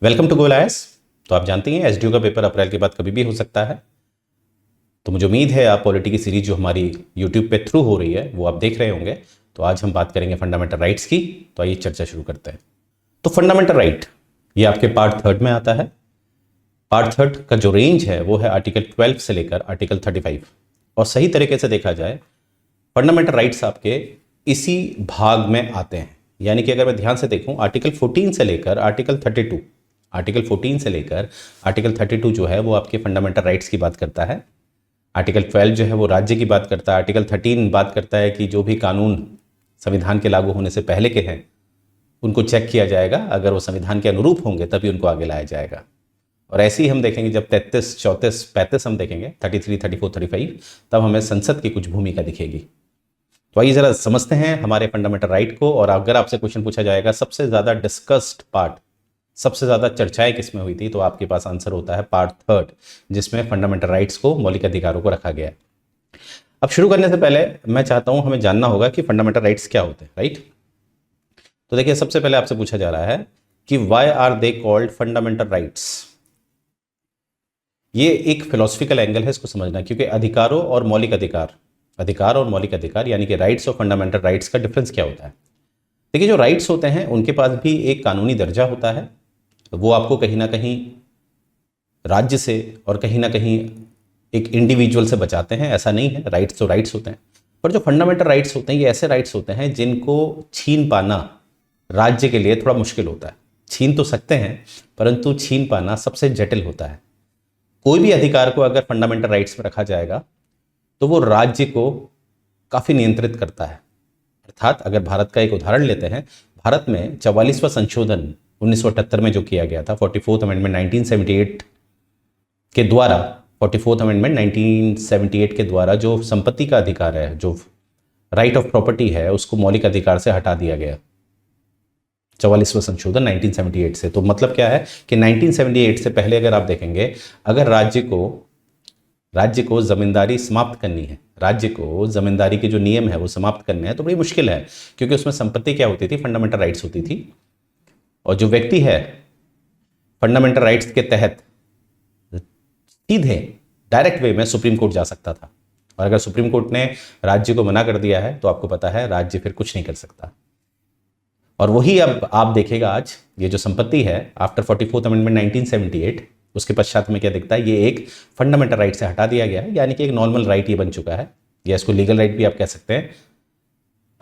Welcome to goal IAS. तो आप जानते हैं एसडीओ का पेपर अप्रैल के बाद कभी भी हो सकता है। तो मुझे उम्मीद है आप पॉलिटी की सीरीज जो हमारी यूट्यूब पे थ्रू हो रही है वो आप देख रहे होंगे। तो आज हम बात करेंगे फंडामेंटल राइट्स की। तो आइए चर्चा शुरू करते हैं। तो फंडामेंटल राइट ये आपके पार्ट थर्ड में आता है। पार्ट थर्ड का जो रेंज है वो है आर्टिकल 12 से लेकर आर्टिकल 35। और सही तरीके से देखा जाए फंडामेंटल राइट्स आपके इसी भाग में आते हैं। यानी कि अगर मैं ध्यान से देखूं आर्टिकल 14 से लेकर आर्टिकल 32, आर्टिकल 14 से लेकर आर्टिकल 32 जो है वो आपके फंडामेंटल राइट्स की बात करता है। आर्टिकल 12 जो है वो राज्य की बात करता है। आर्टिकल 13 बात करता है कि जो भी कानून संविधान के लागू होने से पहले के हैं उनको चेक किया जाएगा, अगर वो संविधान के अनुरूप होंगे तभी उनको आगे लाया जाएगा। और ऐसे ही हम देखेंगे जब 33, 34, 35 हम देखेंगे 33, 34, 35 तब हमें संसद की कुछ भूमिका दिखेगी। तो आइए जरा समझते हैं हमारे फंडामेंटल राइट को। और अगर आपसे क्वेश्चन पूछा जाएगा सबसे ज़्यादा डिस्कस्ड पार्ट, सबसे ज़्यादा चर्चाएं किसमें हुई थी, तो आपके पास आंसर होता है पार्ट थर्ड, जिसमें फंडामेंटल राइट्स को, मौलिक अधिकारों को रखा गया है। अब शुरू करने से पहले मैं चाहता हूं हमें जानना होगा कि फंडामेंटल राइट्स क्या होते हैं, राइट। तो देखिए सबसे पहले आपसे पूछा जा रहा है कि why are they called fundamental rights. ये एक फिलोसफिकल एंगल है इसको समझना, क्योंकि अधिकारों और मौलिक अधिकार, अधिकार और मौलिक अधिकार यानी कि राइट्स और फंडामेंटल राइट्स का डिफरेंस क्या होता है। देखिए जो राइट्स होते हैं उनके पास भी एक कानूनी दर्जा होता है, वो आपको कहीं ना कहीं राज्य से और कहीं ना कहीं एक इंडिविजुअल से बचाते हैं। ऐसा नहीं है, राइट्स तो राइट्स होते हैं। पर जो फंडामेंटल राइट्स होते हैं ये ऐसे राइट्स होते हैं जिनको छीन पाना राज्य के लिए थोड़ा मुश्किल होता है। छीन तो सकते हैं परंतु छीन पाना सबसे जटिल होता है। कोई भी अधिकार को अगर फंडामेंटल राइट्स में रखा जाएगा तो वो राज्य को काफ़ी नियंत्रित करता है। अर्थात अगर भारत का एक उदाहरण लेते हैं, भारत में 44वां संशोधन 1978 में जो किया गया था, 44th अमेंडमेंट 1978 के द्वारा, 44th अमेंडमेंट 1978 के द्वारा जो संपत्ति का अधिकार है, जो राइट ऑफ प्रॉपर्टी है, उसको मौलिक अधिकार से हटा दिया गया 44वां संशोधन 1978 से। तो मतलब क्या है कि 1978 से पहले अगर आप देखेंगे, अगर राज्य को जमींदारी समाप्त करनी है, राज्य को जमींदारी के जो नियम है वो समाप्त करने हैं, तो बड़ी मुश्किल है, क्योंकि उसमें संपत्ति क्या होती थी, फंडामेंटल राइट्स होती थी। और जो व्यक्ति है फंडामेंटल राइट्स के तहत सीधे डायरेक्ट वे में सुप्रीम कोर्ट जा सकता था। और अगर सुप्रीम कोर्ट ने राज्य को मना कर दिया है तो आपको पता है राज्य फिर कुछ नहीं कर सकता। और वही अब आप देखेगा आज ये जो संपत्ति है आफ्टर 44th अमेंडमेंट 1978, उसके पश्चात में क्या दिखता है, ये एक फंडामेंटल राइट से हटा दिया गया है, यानी कि एक नॉर्मल राइट ये बन चुका है, या इसको लीगल राइट भी आप कह सकते हैं।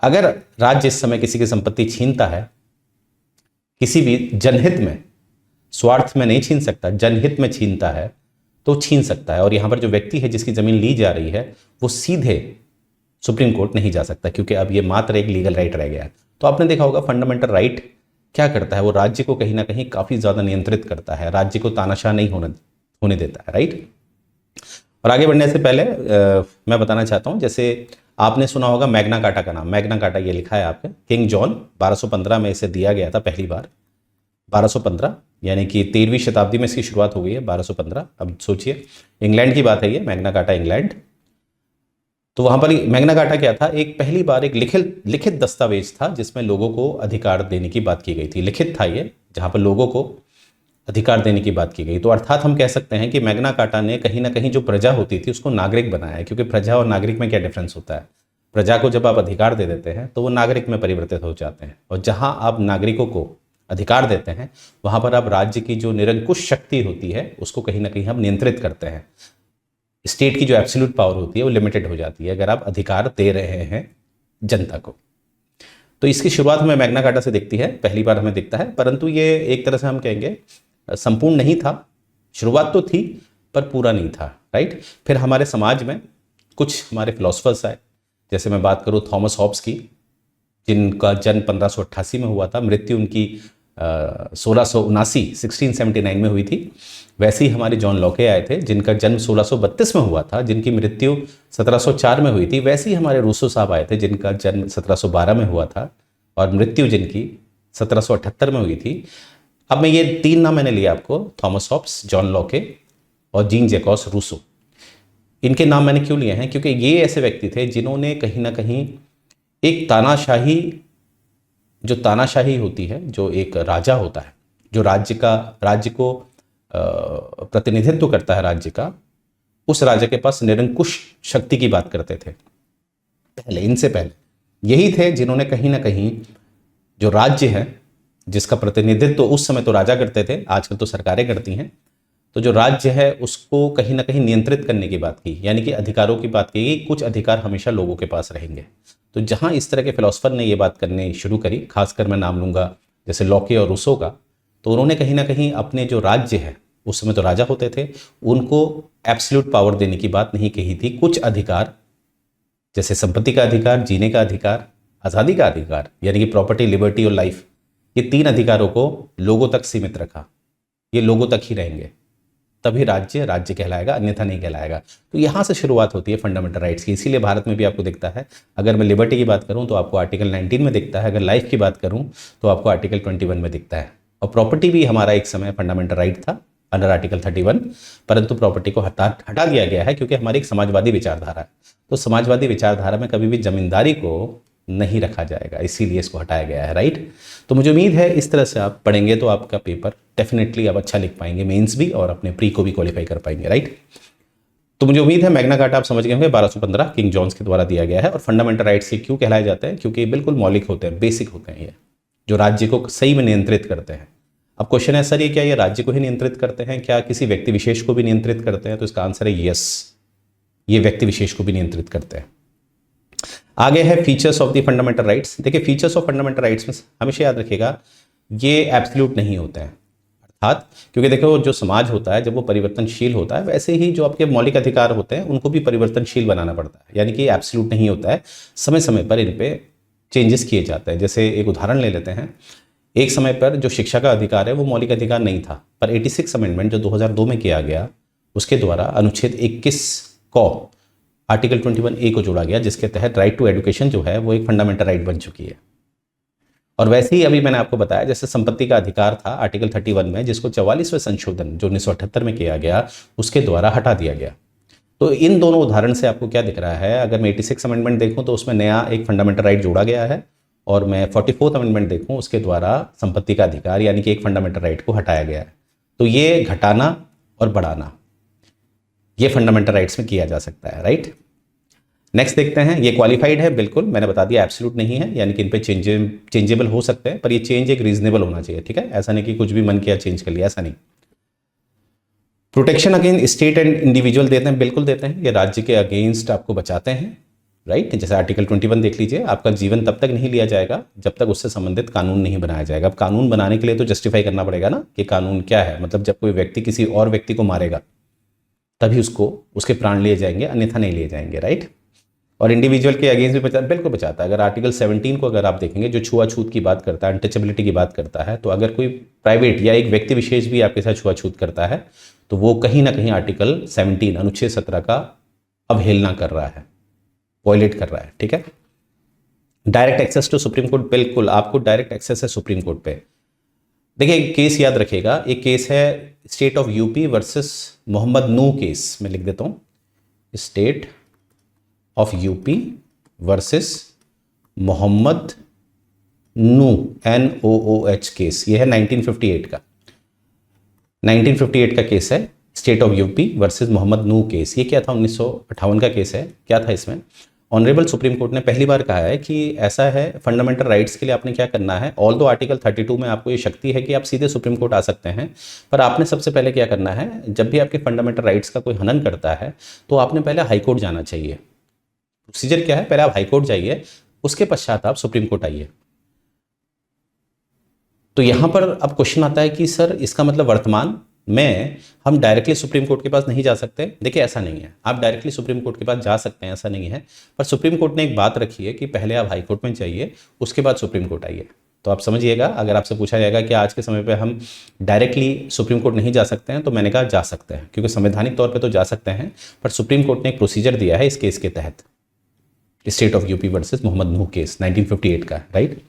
अगर राज्य इस समय किसी की संपत्ति छीनता है, किसी भी जनहित में, स्वार्थ में नहीं छीन सकता, जनहित में छीनता है तो छीन सकता है। और यहां पर जो व्यक्ति है जिसकी जमीन ली जा रही है वो सीधे सुप्रीम कोर्ट नहीं जा सकता, क्योंकि अब ये मात्र एक लीगल राइट रह गया है। तो आपने देखा होगा फंडामेंटल राइट क्या करता है, वो राज्य को कहीं ना कहीं काफी ज्यादा नियंत्रित करता है, राज्य को तानाशाह नहीं होने देता है, राइट। और आगे बढ़ने से पहले मैं बताना चाहता हूं, जैसे आपने सुना होगा मैग्ना कार्टा का नाम। मैग्ना कार्टा ये लिखा है आपके किंग जॉन 1215 में इसे दिया गया था पहली बार। 1215 यानी कि 13वीं शताब्दी में इसकी शुरुआत हो गई है, 1215। अब सोचिए इंग्लैंड की बात है ये, मैग्ना कार्टा इंग्लैंड। तो वहां पर मैग्ना कार्टा क्या था, एक पहली बार एक लिखित दस्तावेज था जिसमें लोगों को अधिकार देने की बात की गई थी। लिखित था ये, जहां पर लोगों को अधिकार देने की बात की गई। तो अर्थात हम कह सकते हैं कि मैग्ना कार्टा ने कहीं ना कहीं जो प्रजा होती थी उसको नागरिक बनाया है, क्योंकि प्रजा और नागरिक में क्या डिफरेंस होता है। प्रजा को जब आप अधिकार दे देते हैं तो वो नागरिक में परिवर्तित हो जाते हैं, और जहां आप नागरिकों को अधिकार देते हैं वहां पर आप राज्य की जो निरंकुश शक्ति होती है उसको कहीं ना कहीं हम नियंत्रित करते हैं। स्टेट की जो एब्सोल्यूट पावर होती है वो लिमिटेड हो जाती है अगर आप अधिकार दे रहे हैं जनता को। तो इसकी शुरुआत में मैग्ना कार्टा से दिखती है, पहली बार हमें दिखता है, परंतु ये एक तरह से हम कहेंगे संपूर्ण नहीं था। शुरुआत तो थी पर पूरा नहीं था, राइट। फिर हमारे समाज में कुछ हमारे फिलोसफर्स आए, जैसे मैं बात करूँ थॉमस हॉब्स की, जिनका जन्म 1588 में हुआ था, मृत्यु उनकी 1679 में हुई थी। वैसे ही हमारे जॉन लॉके आए थे, जिनका जन्म 1632 में हुआ था, जिनकी मृत्यु 1704 में हुई थी। वैसे ही हमारे रूसो साहब आए थे, जिनका जन्म 1712 में हुआ था और मृत्यु जिनकी 1778 में हुई थी। अब मैं ये 3 नाम मैंने लिया आपको, थॉमस हॉब्स, जॉन लॉके और जीन जैकॉस रूसो। इनके नाम मैंने क्यों लिए हैं, क्योंकि ये ऐसे व्यक्ति थे जिन्होंने कहीं ना कहीं एक तानाशाही, जो तानाशाही होती है, जो एक राजा होता है जो राज्य को प्रतिनिधित्व करता है राज्य का, उस राज्य के पास निरंकुश शक्ति की बात करते थे पहले, इनसे पहले यही थे जिन्होंने कहीं ना कहीं जो राज्य है जिसका प्रतिनिधित्व तो उस समय तो राजा करते थे, आजकल तो सरकारें करती हैं, तो जो राज्य है उसको कहीं ना कहीं नियंत्रित करने की बात की, यानी कि अधिकारों की बात की कि कुछ अधिकार हमेशा लोगों के पास रहेंगे। तो जहां इस तरह के फिलोसफर ने ये बात करनी शुरू करी, खासकर मैं नाम लूंगा जैसे लॉके और रूसो का, तो उन्होंने कहीं ना कहीं अपने जो राज्य है, उस समय तो राजा होते थे, उनको एब्सोल्यूट पावर देने की बात नहीं कही थी। कुछ अधिकार जैसे संपत्ति का अधिकार, जीने का अधिकार, आज़ादी का अधिकार यानी कि प्रॉपर्टी, लिबर्टी और लाइफ, ये 3 अधिकारों को लोगों तक सीमित रखा, ये लोगों तक ही रहेंगे, तभी राज्य राज्य कहलाएगा, अन्यथा नहीं कहलाएगा। तो यहाँ से शुरुआत होती है फंडामेंटल राइट्स की। इसीलिए भारत में भी आपको दिखता है, अगर मैं लिबर्टी की बात करूँ तो आपको आर्टिकल 19 में दिखता है, अगर लाइफ की बात करूँ तो आपको आर्टिकल 21 में दिखता है। और प्रॉपर्टी भी हमारा एक समय फंडामेंटल राइट था अंडर आर्टिकल 31, परंतु प्रॉपर्टी को हटा दिया गया है क्योंकि हमारी एक समाजवादी विचारधारा है। तो समाजवादी विचारधारा में कभी भी जमींदारी को नहीं रखा जाएगा, इसीलिए इसको हटाया गया है, राइट। तो मुझे उम्मीद है इस तरह से आप पढ़ेंगे तो आपका पेपर डेफिनेटली आप अच्छा लिख पाएंगे, मेंस भी और अपने प्री को भी क्वालिफाई कर पाएंगे, राइट। तो मुझे उम्मीद है मैग्ना कार्टा आप समझ गए होंगे, 1215 किंग जॉन्स के द्वारा दिया गया है। और फंडामेंटल राइट्स ये क्यों कहलाए जाते हैं? क्योंकि बिल्कुल मौलिक होते हैं, बेसिक होते हैं, ये जो राज्य को सही में नियंत्रित करते हैं। अब क्वेश्चन है सर ये क्या ये राज्य को ही नियंत्रित करते हैं, क्या किसी व्यक्ति विशेष को भी नियंत्रित करते हैं? तो इसका आंसर है यस, ये व्यक्ति विशेष को भी नियंत्रित करते हैं। आगे है features of the fundamental rights. देखिए फीचर्स ऑफ फंडामेंटल राइट्स में हमेशा याद रखिएगा ये एब्सोल्यूट नहीं होते हैं, अर्थात क्योंकि देखो जो समाज होता है जब वो परिवर्तनशील होता है, वैसे ही जो आपके मौलिक अधिकार होते हैं उनको भी परिवर्तनशील बनाना पड़ता है, यानी कि एब्सोल्यूट नहीं होता है, समय समय पर इन पे चेंजेस किए जाते हैं। जैसे एक उदाहरण ले लेते हैं, एक समय पर जो शिक्षा का अधिकार है वो मौलिक अधिकार नहीं था, पर 86 अमेंडमेंट जो 2002 में किया गया उसके द्वारा अनुच्छेद 21 को आर्टिकल 21A को जोड़ा गया, जिसके तहत राइट टू एजुकेशन जो है वो एक फंडामेंटल राइट बन चुकी है। और वैसे ही अभी मैंने आपको बताया जैसे संपत्ति का अधिकार था आर्टिकल 31 में, जिसको 44वें संशोधन जो 1978 में किया गया उसके द्वारा हटा दिया गया। तो इन दोनों उदाहरण से आपको क्या दिख रहा है, अगर मैं 86 अमेंडमेंट देखूं तो उसमें नया एक फंडामेंटल राइट जोड़ा गया है, और मैं 44th अमेंडमेंट देखूं उसके द्वारा संपत्ति का अधिकार यानी कि एक फंडामेंटल राइट को हटाया गया है। तो ये घटाना और बढ़ाना ये फंडामेंटल राइट्स में किया जा सकता है, राइट। नेक्स्ट देखते हैं, ये क्वालिफाइड है, बिल्कुल मैंने बता दिया एब्सोल्यूट नहीं है, यानी कि इन पे चेंजेबल हो सकते हैं, पर ये चेंज एक रीजनेबल होना चाहिए, ठीक है, ऐसा नहीं कि कुछ भी मन किया चेंज कर लिया, ऐसा नहीं। Protection against state and individual देते हैं, बिल्कुल देते हैं, ये राज्य के अगेंस्ट आपको बचाते हैं, राइट। जैसे आर्टिकल 21 देख लीजिए, आपका जीवन तब तक नहीं लिया जाएगा जब तक उससे संबंधित कानून नहीं बनाया जाएगा। अब कानून बनाने के लिए तो जस्टिफाई करना पड़ेगा ना कि कानून क्या है, मतलब जब कोई व्यक्ति किसी और व्यक्ति को मारेगा तभी उसके प्राण लिए जाएंगे, अन्यथा नहीं लिए जाएंगे, राइट। और इंडिविजुअल के अगेंस्ट भी बिल्कुल बचाता है। अगर आर्टिकल 17 को अगर आप देखेंगे जो छुआछूत की बात करता है, अनटचेबिलिटी की बात करता है, तो अगर कोई प्राइवेट या एक व्यक्ति विशेष भी आपके साथ छुआछूत करता है तो वो कहीं ना कहीं आर्टिकल 17 अनुच्छेद 17 का अवहेलना कर रहा है, वॉयलेट कर रहा है, ठीक है। Direct access to supreme court, बिल्कुल आपको डायरेक्ट एक्सेस है सुप्रीम कोर्ट पे। देखिए एक केस याद रखिएगा, एक केस है state of UP versus Mohammad Nooh case, मैं लिख देता हूँ state of UP versus Mohammad Nooh NOOH case, ये है 1958 का 1958 का केस है, state of UP versus Mohammad Nooh case. ये क्या था, 1958 का केस है। क्या था इसमें, ऑनरेबल सुप्रीम कोर्ट ने पहली बार कहा है कि ऐसा है फंडामेंटल राइट्स के लिए आपने क्या करना है, ऑल दो आर्टिकल 32 में आपको ये शक्ति है कि आप सीधे सुप्रीम कोर्ट आ सकते हैं, पर आपने सबसे पहले क्या करना है, जब भी आपके फंडामेंटल राइट्स का कोई हनन करता है तो आपने पहले हाई कोर्ट जाना चाहिए। प्रोसीजर क्या है, पहले आप हाई कोर्ट जाइए, उसके पश्चात आप सुप्रीम कोर्ट आइए। तो यहां पर अब क्वेश्चन आता है कि सर इसका मतलब वर्तमान में हम डायरेक्टली सुप्रीम कोर्ट के पास नहीं जा सकते। देखिए ऐसा नहीं है, आप डायरेक्टली सुप्रीम कोर्ट के पास जा सकते हैं, ऐसा नहीं है, पर सुप्रीम कोर्ट ने एक बात रखी है कि पहले आप हाई कोर्ट में जाइए, उसके बाद सुप्रीम कोर्ट आइए। तो आप समझिएगा, अगर आपसे पूछा जाएगा कि आज के समय पे हम डायरेक्टली सुप्रीम कोर्ट नहीं जा सकते हैं, तो मैंने कहा जा सकते हैं, क्योंकि संवैधानिक तौर पे तो जा सकते हैं, पर सुप्रीम कोर्ट ने एक प्रोसीजर दिया है इस केस के तहत, state of UP versus Mohammad Nooh case 1958 का, राइट।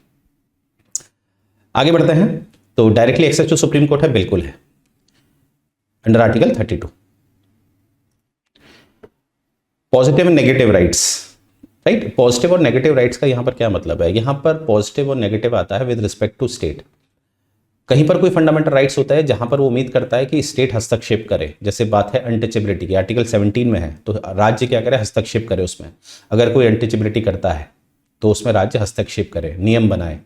आगे बढ़ते हैं, तो directly access to supreme court है, बिल्कुल है under article 32। Positive and negative rights, right. Positive और नेगेटिव राइट्स का यहां पर क्या मतलब है, यहां पर पॉजिटिव और नेगेटिव आता है विद रिस्पेक्ट टू स्टेट। कहीं पर कोई फंडामेंटल राइट्स होता है जहां पर वो उम्मीद करता है कि स्टेट हस्तक्षेप करे, जैसे बात है अनटचेबिलिटी की, आर्टिकल 17 में है, तो राज्य क्या करे, हस्तक्षेप करे उसमें। अगर कोई अनटचेबिलिटी करता है तो उसमें राज्य हस्तक्षेप करे, नियम बनाए।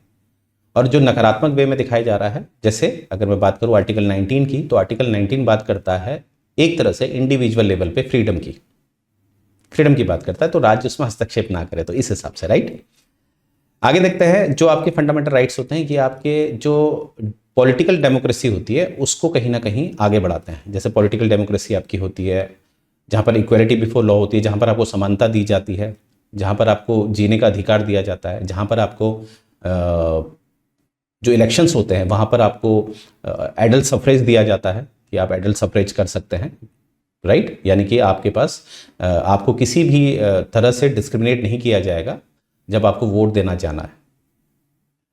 और जो नकारात्मक वे में दिखाया जा रहा है, जैसे अगर मैं बात करूं आर्टिकल 19 की, तो आर्टिकल 19 बात करता है एक तरह से इंडिविजुअल लेवल पे फ्रीडम की बात करता है, तो राज्य उसमें हस्तक्षेप ना करे, तो इस हिसाब से, राइट। आगे देखते हैं जो आपके फंडामेंटल राइट्स होते हैं कि आपके जो पॉलिटिकल डेमोक्रेसी होती है उसको कहीं ना कहीं आगे बढ़ाते हैं। जैसे पॉलिटिकल डेमोक्रेसी आपकी होती है जहाँ पर इक्वलिटी बिफोर लॉ होती है, जहाँ पर आपको समानता दी जाती है, जहाँ पर आपको जीने का अधिकार दिया जाता है, जहाँ पर आपको जो इलेक्शंस होते हैं वहाँ पर आपको एडल्ट सफरेज दिया जाता है कि आप एडल्ट सफरेज कर सकते हैं, राइट। यानी कि आपके पास आपको किसी भी तरह से डिस्क्रिमिनेट नहीं किया जाएगा जब आपको वोट देना जाना है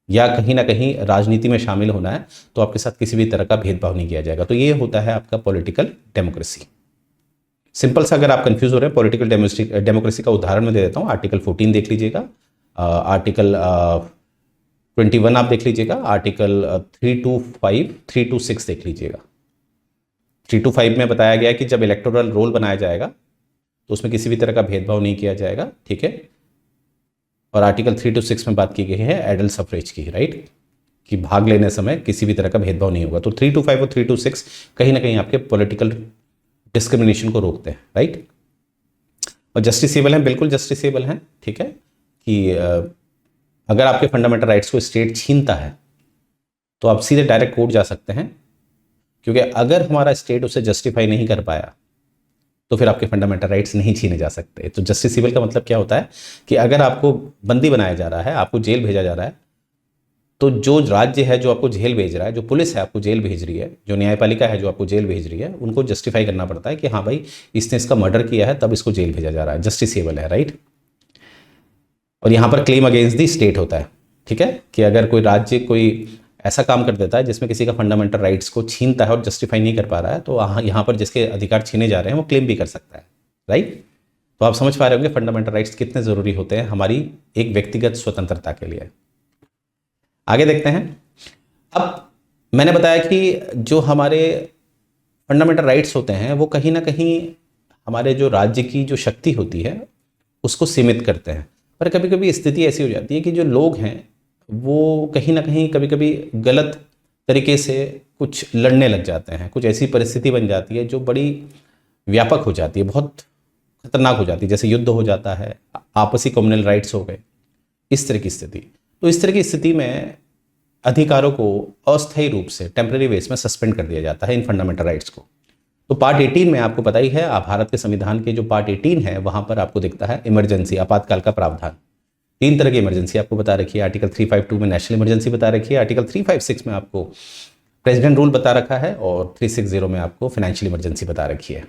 या कहीं ना कहीं राजनीति में शामिल होना है, तो आपके साथ किसी भी तरह का भेदभाव नहीं किया जाएगा। तो ये होता है आपका पॉलिटिकल डेमोक्रेसी। सिंपल सा, अगर आप कंफ्यूज हो रहे हैं, पॉलिटिकल डेमोक्रेसी का उदाहरण मैं दे देता हूँ। आर्टिकल 14 देख लीजिएगा, आर्टिकल 21 आप देख लीजिएगा, आर्टिकल 3 to 5, 3 to 6 देख लीजिएगा। 3 to 5 में बताया गया है कि जब इलेक्टोरल रोल बनाया जाएगा तो उसमें किसी भी तरह का भेदभाव नहीं किया जाएगा, ठीक है। और आर्टिकल 3 to 6 में बात की गई है एडल्ट सफरेज की, राइट, कि भाग लेने समय किसी भी तरह का भेदभाव नहीं होगा। तो 3 to 5 और 3 to 6 कहीं ना कहीं आपके पॉलिटिकल डिस्क्रिमिनेशन को रोकते हैं, राइट। और जस्टिसेबल हैं, बिल्कुल जस्टिसेबल हैं, ठीक है, कि अगर आपके फंडामेंटल राइट्स को स्टेट छीनता है तो आप सीधे डायरेक्ट कोर्ट जा सकते हैं, क्योंकि अगर हमारा स्टेट उसे जस्टिफाई नहीं कर पाया तो फिर आपके फंडामेंटल राइट्स नहीं छीने जा सकते। तो जस्टिसेबल का मतलब क्या होता है कि अगर आपको बंदी बनाया जा रहा है, आपको जेल भेजा जा रहा है, तो जो राज्य है जो आपको जेल भेज रहा है, जो पुलिस है आपको जेल भेज रही है, जो न्यायपालिका है जो आपको जेल भेज रही है, उनको जस्टिफाई करना पड़ता है कि हाँ भाई इसने इसका मर्डर किया है तब इसको जेल भेजा जा रहा है, जस्टिसेबल है, राइट। और यहाँ पर क्लेम अगेंस्ट दी स्टेट होता है, ठीक है, कि अगर कोई राज्य कोई ऐसा काम कर देता है जिसमें किसी का फंडामेंटल राइट्स को छीनता है और जस्टिफाई नहीं कर पा रहा है, तो यहाँ पर जिसके अधिकार छीने जा रहे हैं वो क्लेम भी कर सकता है, राइट। तो आप समझ पा रहे होंगे फंडामेंटल राइट्स कितने ज़रूरी होते हैं हमारी एक व्यक्तिगत स्वतंत्रता के लिए। आगे देखते हैं। अब मैंने बताया कि जो हमारे फंडामेंटल राइट्स होते हैं वो कहीं ना कहीं हमारे जो राज्य की जो शक्ति होती है उसको सीमित करते हैं। पर कभी कभी स्थिति ऐसी हो जाती है कि जो लोग हैं वो कहीं ना कहीं कभी कभी गलत तरीके से कुछ लड़ने लग जाते हैं, कुछ ऐसी परिस्थिति बन जाती है जो बड़ी व्यापक हो जाती है, बहुत खतरनाक हो जाती है, जैसे युद्ध हो जाता है, आपसी कम्युनल राइट्स हो गए, इस तरह की स्थिति। तो इस तरह की स्थिति में अधिकारों को अस्थायी रूप से टेम्परेरी बेस में सस्पेंड कर दिया जाता है इन फंडामेंटल राइट्स को। तो पार्ट 18 में आपको पता ही है, भारत के संविधान के जो पार्ट 18 है वहां पर आपको दिखता है इमरजेंसी, आपातकाल का प्रावधान। 3 तरह की इमरजेंसी आपको बता रखी है। आर्टिकल 352 में नेशनल इमरजेंसी बता रखी है, आर्टिकल 356 में आपको प्रेसिडेंट रूल बता रखा है, और 360 में आपको फाइनेंशियल इमरजेंसी बता रखी है।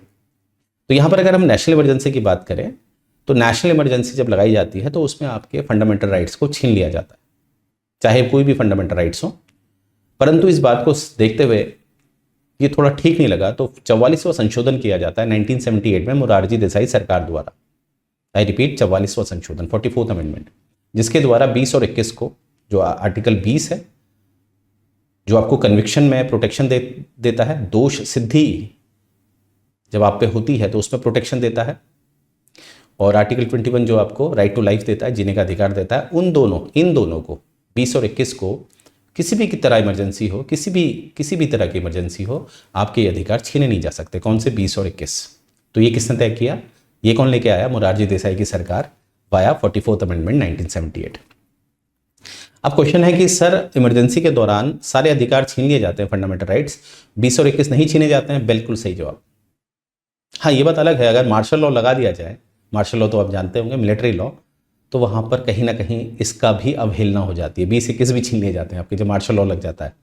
तो यहाँ पर अगर हम नेशनल इमरजेंसी की बात करें तो नेशनल इमरजेंसी जब लगाई जाती है तो उसमें आपके फंडामेंटल राइट्स को छीन लिया जाता है, चाहे कोई भी फंडामेंटल राइट्स हो। परंतु इस बात को देखते हुए ये थोड़ा ठीक नहीं लगा, तो 44वां संशोधन किया जाता है 1978 में मोरारजी देसाई सरकार द्वारा। आई रिपीट, 44वां संशोधन, 44th अमेंडमेंट, जिसके द्वारा 20 और 21 को, जो आर्टिकल 20 है जो आपको कन्विक्शन में प्रोटेक्शन देता है, दोष सिद्धि जब आप पे होती है तो उसमें प्रोटेक्शन देता है, और आर्टिकल 21 जो आपको राइट टू लाइफ देता है, जीने का अधिकार देता है। इन दोनों को, 20 और 21 को, किसी भी की तरह इमरजेंसी हो, किसी भी तरह की इमरजेंसी हो, आपके अधिकार छीने नहीं जा सकते। कौन से? 20 और 21। तो ये किसने तय किया? ये कौन लेके आया? मोरारजी देसाई की सरकार वाया 44th अमेंडमेंट 1978। अब क्वेश्चन है कि सर इमरजेंसी के दौरान सारे अधिकार छीन लिए जाते हैं फंडामेंटल राइट्स, 20 और 21 नहीं छीने जाते हैं? बिल्कुल सही जवाब। हाँ, ये बात अलग है, अगर मार्शल लॉ लगा दिया जाए, मार्शल लॉ तो आप जानते होंगे, मिलिट्री लॉ, तो वहाँ पर कहीं ना कहीं इसका भी अवहेलना हो जाती है, 20-21 भी छीन लिए जाते हैं आपके जब मार्शल लॉ लग जाता है।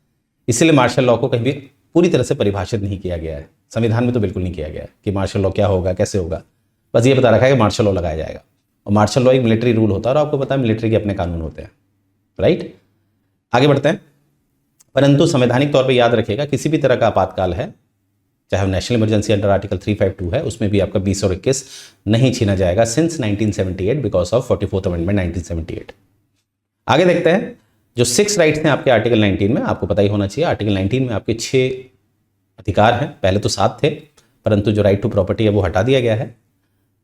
इसीलिए मार्शल लॉ को कहीं भी पूरी तरह से परिभाषित नहीं किया गया है, संविधान में तो बिल्कुल नहीं किया गया है कि मार्शल लॉ क्या होगा, कैसे होगा। बस ये बता रखा है कि मार्शल लॉ लगाया जाएगा, और मार्शल लॉ एक मिलिट्री रूल होता है, और आपको पता है मिलिट्री के अपने कानून होते हैं, राइट। आगे बढ़ते हैं। परंतु संवैधानिक तौर पर याद रखिएगा, किसी भी तरह का आपातकाल है, चाहे वो नेशनल इमरजेंसी अंडर आर्टिकल 352 है, उसमें भी आपका 20 और 21 नहीं छीना जाएगा since 1978 because of 44th amendment 1978। आगे देखते हैं, जो 6 राइट्स हैं आपके आर्टिकल 19 में, आपको पता ही होना चाहिए आर्टिकल 19 में आपके 6 अधिकार हैं, पहले तो 7 थे, परंतु जो राइट टू प्रॉपर्टी है वो हटा दिया गया है,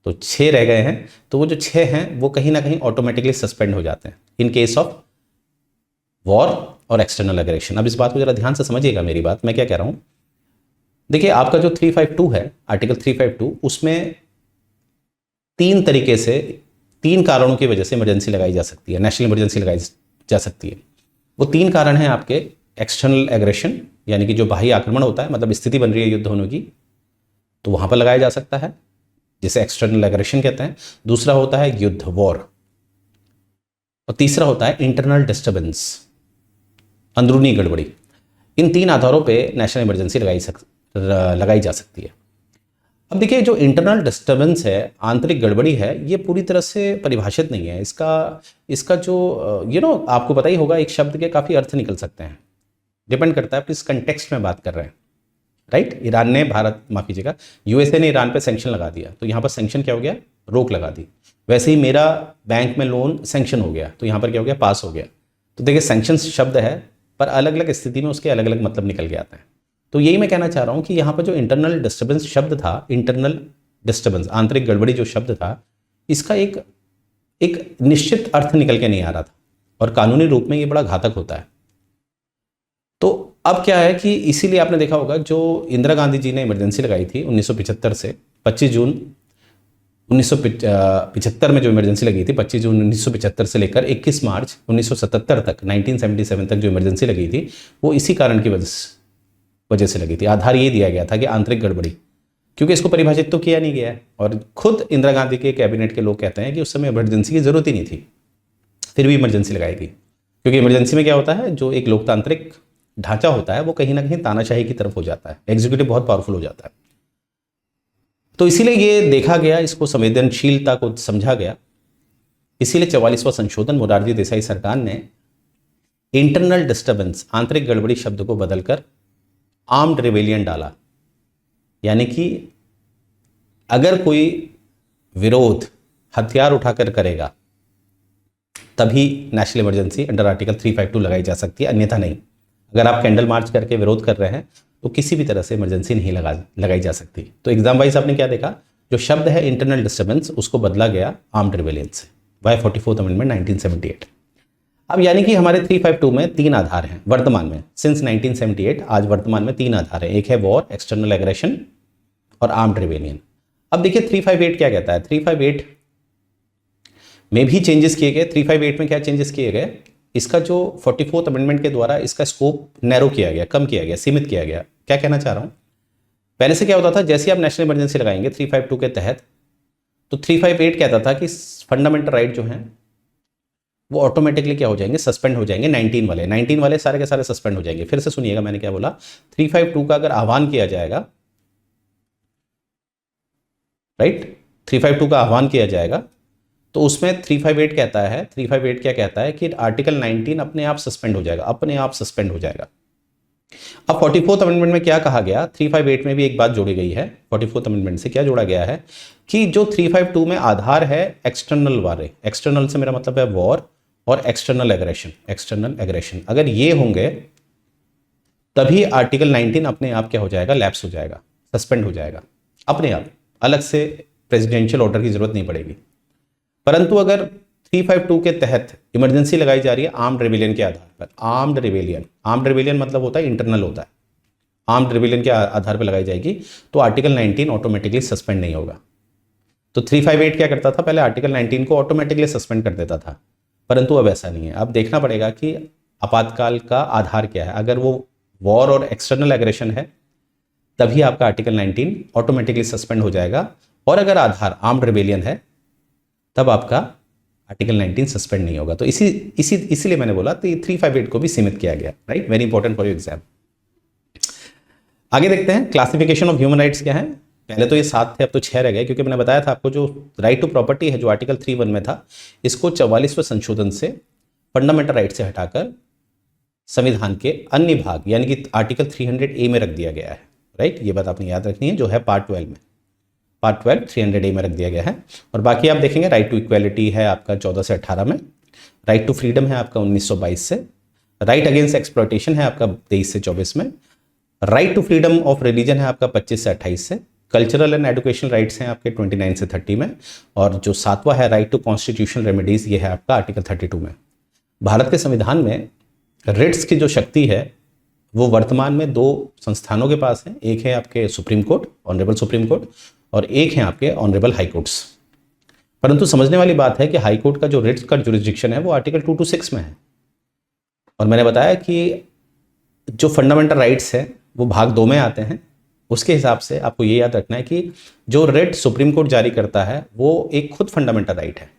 तो 6 रह गए हैं। तो वो जो 6 हैं वो कहीं ना कहीं ऑटोमेटिकली सस्पेंड हो जाते हैं इन केस ऑफ वॉर और एक्सटर्नल एग्रेशन। अब इस बात को जरा ध्यान से समझिएगा, मेरी बात मैं क्या कह रहा हूं। देखिए आपका जो 352 है, आर्टिकल 352, उसमें 3 तरीके से, 3 कारणों की वजह से इमरजेंसी लगाई जा सकती है, नेशनल इमरजेंसी लगाई जा सकती है। वो 3 कारण हैं आपके, एक्सटर्नल एग्रेशन यानी कि जो बाह्य आक्रमण होता है, मतलब स्थिति बन रही है युद्ध होने की, तो वहां पर लगाया जा सकता है, जिसे एक्सटर्नल एग्रेशन कहते हैं। दूसरा होता है युद्ध, वॉर, और तीसरा होता है इंटरनल डिस्टर्बेंस, अंदरूनी गड़बड़ी। इन 3 आधारों पे नेशनल इमरजेंसी लगाई जा सकती है। अब देखिए जो इंटरनल डिस्टर्बेंस है, आंतरिक गड़बड़ी है, ये पूरी तरह से परिभाषित नहीं है। इसका जो आपको पता ही होगा, एक शब्द के काफ़ी अर्थ निकल सकते हैं, डिपेंड करता है आप किस कंटेक्स्ट में बात कर रहे हैं, राइट। ईरान ने माफ़ कीजिएगा, यूएसए ने ईरान पे सैंक्शन लगा दिया, तो यहाँ पर सैंक्शन क्या हो गया, रोक लगा दी। वैसे ही मेरा बैंक में लोन सैंक्शन हो गया, तो यहाँ पर क्या हो गया, पास हो गया। तो देखिए सैंक्शन शब्द है, पर अलग अलग स्थिति में उसके अलग अलग मतलब निकल के आते हैं। तो यही मैं कहना चाह रहा हूँ कि यहाँ पर जो इंटरनल डिस्टर्बेंस शब्द था, इंटरनल डिस्टर्बेंस, आंतरिक गड़बड़ी जो शब्द था, इसका एक निश्चित अर्थ निकल के नहीं आ रहा था, और कानूनी रूप में ये बड़ा घातक होता है। तो अब क्या है कि इसीलिए आपने देखा होगा, जो इंदिरा गांधी जी ने इमरजेंसी लगाई थी 1975 से 25 जून 1975 में जो इमरजेंसी लगी थी, 25 जून 1975 से लेकर 21 मार्च 1977 तक, 1977 तक जो इमरजेंसी लगी थी, वो इसी कारण की वजह से लगी थी। आधार ये दिया गया था कि आंतरिक गड़बड़ी, क्योंकि इसको परिभाषित तो किया नहीं गया है, और खुद इंदिरा गांधी के कैबिनेट के लोग कहते हैं कि उस समय इमरजेंसी की जरूरत ही नहीं थी, फिर भी इमरजेंसी लगाई गई। क्योंकि इमरजेंसी में क्या होता है, जो एक लोकतांत्रिक ढांचा होता है वो कहीं ना कहीं तानाशाही की तरफ हो जाता है, एग्जीक्यूटिव बहुत पावरफुल हो जाता है। तो इसीलिए ये देखा गया, इसको संवेदनशीलता को समझा गया। इसीलिए 44वां संशोधन मोरारजी देसाई सरकार ने इंटरनल डिस्टर्बेंस, आंतरिक गड़बड़ी शब्द को बदलकर आर्म्ड रिबेलियन डाला। यानी कि अगर कोई विरोध हथियार उठाकर करेगा तभी नेशनल इमरजेंसी अंडर आर्टिकल 352 लगाई जा सकती है, अन्यथा नहीं। अगर आप कैंडल मार्च करके विरोध कर रहे हैं तो किसी भी तरह से इमरजेंसी नहीं लगाई जा सकती। तो एग्जाम वाइज आपने क्या देखा, जो शब्द है इंटरनल डिस्टर्बेंस, उसको बदला गया आर्म्ड रिबेलियन से, बाय 44th अमेंडमेंट 1978। अब यानी कि हमारे 352 में 3 आधार हैं वर्तमान में, सिंस 1978 आज वर्तमान में 3 आधार हैं। एक है वॉर, एक्सटर्नल एग्रेशन और आर्म्ड रिबेलियन। अब देखिए 358 क्या कहता है, 358 में भी चेंजेस किए गए। 358 में क्या चेंजेस किए गए, इसका जो 44th अमेंडमेंट के द्वारा इसका स्कोप नैरो किया गया, कम किया गया, सीमित किया गया। क्या कहना चाह रहा हूं, पहले से क्या होता था, जैसे आप नेशनल इमरजेंसी लगाएंगे 352 के तहत, तो 358 कहता था कि फंडामेंटल राइट जो हैं वो ऑटोमेटिकली क्या हो जाएंगे, सस्पेंड हो जाएंगे। 19 वाले सारे के सारे सस्पेंड हो जाएंगे। फिर से सुनिएगा मैंने क्या बोला, 352 का अगर आह्वान किया जाएगा, राइट, 352 का आह्वान किया जाएगा, तो उसमें 358 कहता है, 358 क्या कहता है कि आर्टिकल 19 अपने आप सस्पेंड हो जाएगा, अपने आप सस्पेंड हो जाएगा। अब 44th अमेंडमेंट में क्या कहा गया, 358 में भी एक बात जोड़ी गई है। 44th अमेंडमेंट से क्या जोड़ा गया है कि जो 352 में आधार है एक्सटर्नल वाले, एक्सटर्नल से मेरा मतलब है वॉर और एक्सटर्नल एग्रेशन, अगर ये होंगे तभी आर्टिकल 19 अपने आप क्या हो जाएगा, लैप्स हो जाएगा, सस्पेंड हो जाएगा अपने आप, अलग से प्रेसिडेंशियल ऑर्डर की जरूरत नहीं पड़ेगी। परंतु अगर 352 के तहत इमरजेंसी लगाई जा रही है आर्म्ड रिबेलियन के आधार पर, आर्म्ड रिबेलियन मतलब होता है इंटरनल होता है, आर्म्ड रिबेलियन के आधार पर लगाई जाएगी, तो आर्टिकल 19 ऑटोमेटिकली सस्पेंड नहीं होगा। तो 358 क्या करता था, पहले आर्टिकल 19 को ऑटोमेटिकली सस्पेंड कर देता था, परंतु अब ऐसा नहीं है। अब देखना पड़ेगा कि आपातकाल का आधार क्या है। अगर वो वॉर और एक्सटर्नल एग्रेशन है तभी आपका आर्टिकल 19 ऑटोमेटिकली सस्पेंड हो जाएगा, और अगर आधार आर्म्ड रिबेलियन है तब आपका आर्टिकल 19 सस्पेंड नहीं होगा। तो इसीलिए मैंने बोला तो 358 को भी सीमित किया गया, right, very important for your exam. आगे देखते हैं क्लासिफिकेशन ऑफ ह्यूमन राइट्स क्या है। पहले तो ये 7 थे, अब तो 6 रह गए, क्योंकि मैंने बताया था आपको जो राइट टू प्रॉपर्टी है जो आर्टिकल 31 में था, इसको 44वें संशोधन से फंडामेंटल राइट से हटाकर संविधान के अन्य भाग यानी कि आर्टिकल 300A में रख दिया गया है, राइट। ये बात आपने याद रखनी है, जो है पार्ट 12 में, पार्ट 12 300A में रख दिया गया है। और बाकी आप देखेंगे राइट टू इक्वालिटी है आपका 14 से 18 में, राइट टू फ्रीडम है आपका 1922 से, राइट अगेंस्ट एक्सप्लॉयटेशन है आपका 23 से 24 में। Right to freedom of religion है आपका 25 से 28 से। कल्चरल एंड एजुकेशनल राइट्स हैं आपके 29 से 30 में। और जो 7वां है राइट टू कॉन्स्टिट्यूशनल रेमेडीज, ये है आपका आर्टिकल 32 में। भारत के संविधान में रिट्स की जो शक्ति है वो वर्तमान में 2 संस्थानों के पास है। एक है आपके supreme court, honourable supreme court, और एक है आपके ऑनरेबल हाई कोर्ट्स। परंतु समझने वाली बात है कि हाई कोर्ट का जो रिट्स का जुरिस्डिक्शन है वो आर्टिकल 2 to 6 में है। और मैंने बताया कि जो फंडामेंटल राइट्स हैं वो भाग 2 में आते हैं। उसके हिसाब से आपको ये याद रखना है कि जो रिट सुप्रीम कोर्ट जारी करता है वो एक खुद फंडामेंटल राइट है।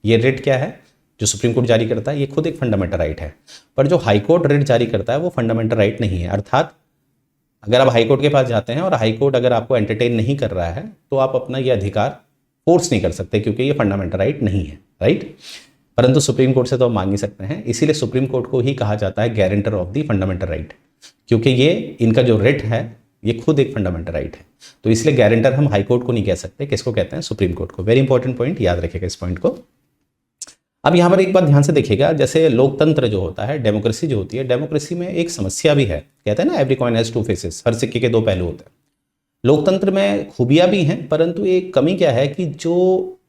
ये रिट क्या है जो सुप्रीम कोर्ट जारी करता है, ये खुद एक फंडामेंटल राइट है। पर जो हाई कोर्ट रिट जारी करता है वो फंडामेंटल राइट नहीं है। अर्थात अगर आप हाई कोर्ट के पास जाते हैं और हाई कोर्ट अगर आपको एंटरटेन नहीं कर रहा है तो आप अपना ये अधिकार फोर्स नहीं कर सकते, क्योंकि ये फंडामेंटल राइट नहीं है, राइट। परंतु सुप्रीम कोर्ट से तो आप मांग ही सकते हैं। इसीलिए सुप्रीम कोर्ट को ही कहा जाता है guarantor of the fundamental right, क्योंकि ये इनका जो रिट है ये खुद एक फंडामेंटल राइट है। तो इसलिए गारंटर हम हाई कोर्ट को नहीं कह सकते, किसको कहते हैं? सुप्रीम कोर्ट को। वेरी इंपॉर्टेंट पॉइंट, याद रखिएगा इस पॉइंट को। अब यहाँ पर एक बात ध्यान से देखिएगा, जैसे लोकतंत्र जो होता है, डेमोक्रेसी जो होती है, डेमोक्रेसी में एक समस्या भी है। कहते हैं ना एवरी कॉइन हैज 2 फेसेस, हर सिक्के के 2 पहलू होते हैं। लोकतंत्र में खूबियां भी हैं, परंतु एक कमी क्या है कि जो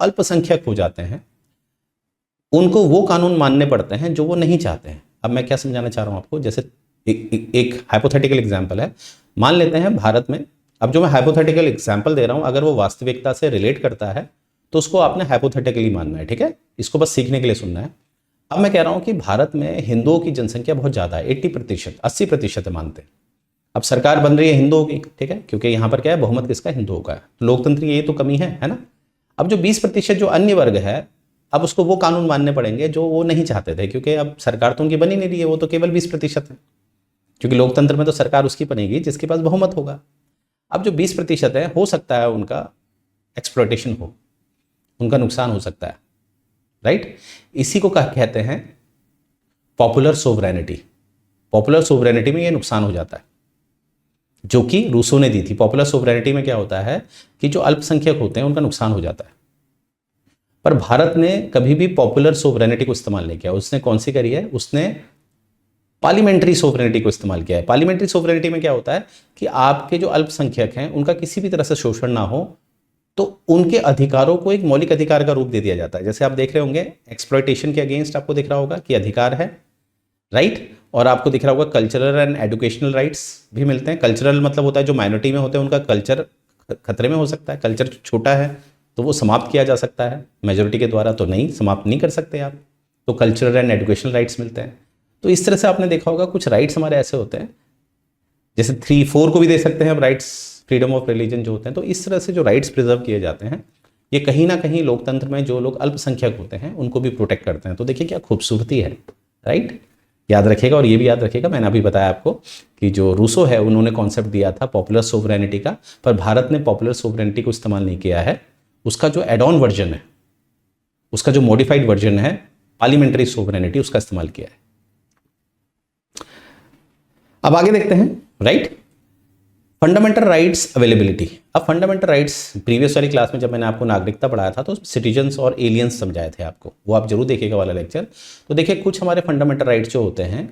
अल्पसंख्यक हो जाते हैं उनको वो कानून मानने पड़ते हैं जो वो नहीं चाहते हैं। अब मैं क्या समझाना चाह रहा हूँ आपको, जैसे एक हाइपोथेटिकल एग्जाम्पल है। मान लेते हैं भारत में, अब जो मैं हाइपोथेटिकल एग्जाम्पल दे रहा हूँ अगर वो वास्तविकता से रिलेट करता है तो उसको आपने हाइपोथेटिकली मानना है, ठीक है। इसको बस सीखने के लिए सुनना है। अब मैं कह रहा हूँ कि भारत में हिंदुओं की जनसंख्या बहुत ज़्यादा है, 80%, 80% मानते हैं। अब सरकार बन रही है हिंदुओं की, ठीक है, क्योंकि यहाँ पर क्या है, बहुमत किसका? हिंदुओं का है। लोकतंत्र की ये तो कमी है ना। अब जो 20% जो अन्य वर्ग है, अब उसको वो कानून मानने पड़ेंगे जो वो नहीं चाहते थे, क्योंकि अब सरकार तो उनकी बनी नहीं रही है, वो तो केवल 20% है। क्योंकि लोकतंत्र में तो सरकार उसकी बनेगी जिसके पास बहुमत होगा। अब जो 20% है, हो सकता है उनका एक्सप्लॉयटेशन हो, उनका नुकसान हो सकता है, राइट। इसी को कहते हैं पॉपुलर सोवरेनिटी। पॉपुलर सोवरेनिटी में ये नुकसान हो जाता है, जो कि रूसो ने दी थी। पॉपुलर सोवरेनिटी में क्या होता है कि जो अल्पसंख्यक होते हैं उनका नुकसान हो जाता है। पर भारत ने कभी भी पॉपुलर सोवरेनिटी को इस्तेमाल नहीं किया। उसने कौन सी करी है? उसने पार्लियामेंट्री सोवरेनिटी को इस्तेमाल किया है। पार्लियामेंट्री सोवरेनिटी में क्या होता है कि आपके जो अल्पसंख्यक हैं उनका किसी भी तरह से शोषण ना हो, तो उनके अधिकारों को एक मौलिक अधिकार का रूप दे दिया जाता है। जैसे आप देख रहे होंगे एक्सप्लॉयटेशन के अगेंस्ट आपको दिख रहा होगा कि अधिकार है, राइट। और आपको दिख रहा होगा कल्चरल एंड एजुकेशनल राइट्स भी मिलते हैं। कल्चरल मतलब होता है जो माइनॉरिटी में होते हैं उनका कल्चर खतरे में हो सकता है। कल्चर छोटा है तो वो समाप्त किया जा सकता है, मेजोरिटी के द्वारा तो नहीं, समाप्त नहीं कर सकते आप। तो कल्चरल एंड एजुकेशनल राइट्स मिलते हैं। तो इस तरह से आपने देखा होगा कुछ राइट्स हमारे ऐसे होते हैं, जैसे 3-4 को भी दे सकते हैं अब राइट्स, फ्रीडम ऑफ रिलीजन जो होते हैं। तो इस तरह से जो राइट्स प्रिजर्व किए जाते हैं, ये कहीं ना कहीं लोकतंत्र में जो लोग अल्पसंख्यक होते हैं उनको भी प्रोटेक्ट करते हैं। तो देखिए क्या खूबसूरती है, राइट। याद रखिएगा। और ये भी याद रखिएगा, मैंने अभी बताया आपको कि जो रूसो है उन्होंने कॉन्सेप्ट दिया था पॉपुलर सोवरेनिटी का, पर भारत ने पॉपुलर सोवरेनिटी को इस्तेमाल नहीं किया है। उसका जो एड ऑन वर्जन है, उसका जो मॉडिफाइड वर्जन है पार्लियामेंट्री सोवरेनिटी, उसका इस्तेमाल किया है। अब आगे देखते हैं, राइट। Fundamental rights availability. अब फंडामेंटल राइट्स प्रीवियस वाली क्लास में जब मैंने आपको नागरिकता पढ़ाया था तो सिटीजन्स और एलियंस समझाए थे आपको, वो आप जरूर देखिएगा वाला लेक्चर। तो देखिए कुछ हमारे फंडामेंटल राइट्स जो होते हैं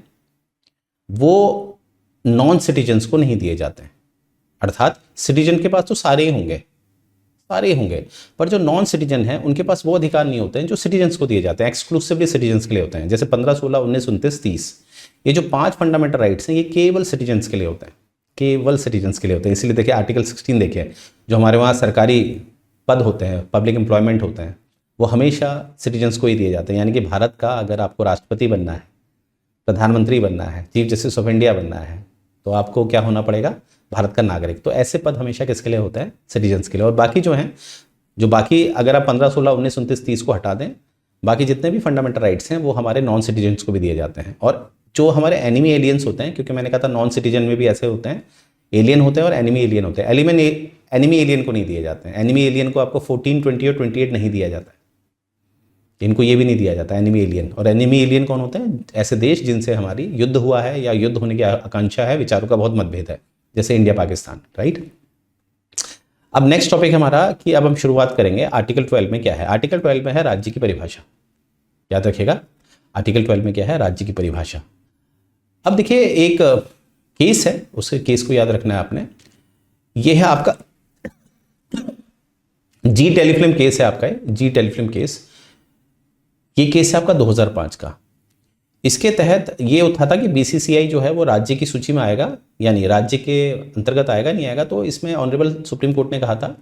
वो नॉन सिटीजन्स को नहीं दिए जाते हैं। अर्थात सिटीजन के पास तो सारे ही होंगे, पर जो नॉन सिटीजन है उनके पास वो अधिकार नहीं होते हैं जो सिटीजन्स को दिए जाते हैं, एक्सक्लूसिवली सिटीजन्स के लिए होते हैं। जैसे 15, 16, 19, 29, 30, ये जो 5 फंडामेंटल राइट्स हैं ये केवल सिटीजन्स के लिए होते हैं, केवल सिटीजन्स के लिए होते हैं। इसलिए देखिए आर्टिकल 16 देखिए, जो हमारे वहाँ सरकारी पद होते हैं, पब्लिक एम्प्लॉयमेंट होते हैं, वो हमेशा सिटीजन्स को ही दिए जाते हैं। यानी कि भारत का अगर आपको राष्ट्रपति बनना है, प्रधानमंत्री बनना है, चीफ जस्टिस ऑफ इंडिया बनना है, तो आपको क्या होना पड़ेगा? भारत का नागरिक। तो ऐसे पद हमेशा किसके लिए होते हैं? सिटीजन्स के लिए। और बाकी जो हैं, जो बाकी अगर आप 15, 16, 19, 29, 30 को हटा दें, बाकी जितने भी फंडामेंटल राइट्स हैं वो हमारे नॉन सिटीजन्स को भी दिए जाते हैं। और जो हमारे एनिमी एलियंस होते हैं, क्योंकि मैंने कहा था नॉन सिटीजन में भी ऐसे होते हैं, एलियन होते हैं और एनिमी एलियन होते हैं। एनिमी एलियन को नहीं दिए जाते हैं। एनिमी एलियन को आपको 14, 20 और 28 नहीं दिया जाता है, इनको ये भी नहीं दिया जाता एनिमी एलियन। और एनिमी एलियन कौन होते हैं? ऐसे देश जिनसे हमारी युद्ध हुआ है या युद्ध होने की आकांक्षा है, विचारों का बहुत मतभेद है, जैसे इंडिया पाकिस्तान, राइट। अब नेक्स्ट टॉपिक हमारा कि अब हम शुरुआत करेंगे आर्टिकल 12 में क्या है। आर्टिकल 12 में है राज्य की परिभाषा। याद रखिएगा, आर्टिकल 12 में क्या है? राज्य की परिभाषा। अब देखिए एक केस है, उसके केस को याद रखना है आपने। ये है आपका जी टेलीफिल्म केस है आपका, जी टेलीफिल्म केस। ये केस है आपका 2005 का। इसके तहत ये उठा था कि बीसीसीआई जो है वो राज्य की सूची में आएगा या नहीं, राज्य के अंतर्गत आएगा नहीं आएगा। तो इसमें ऑनरेबल सुप्रीम कोर्ट ने कहा था,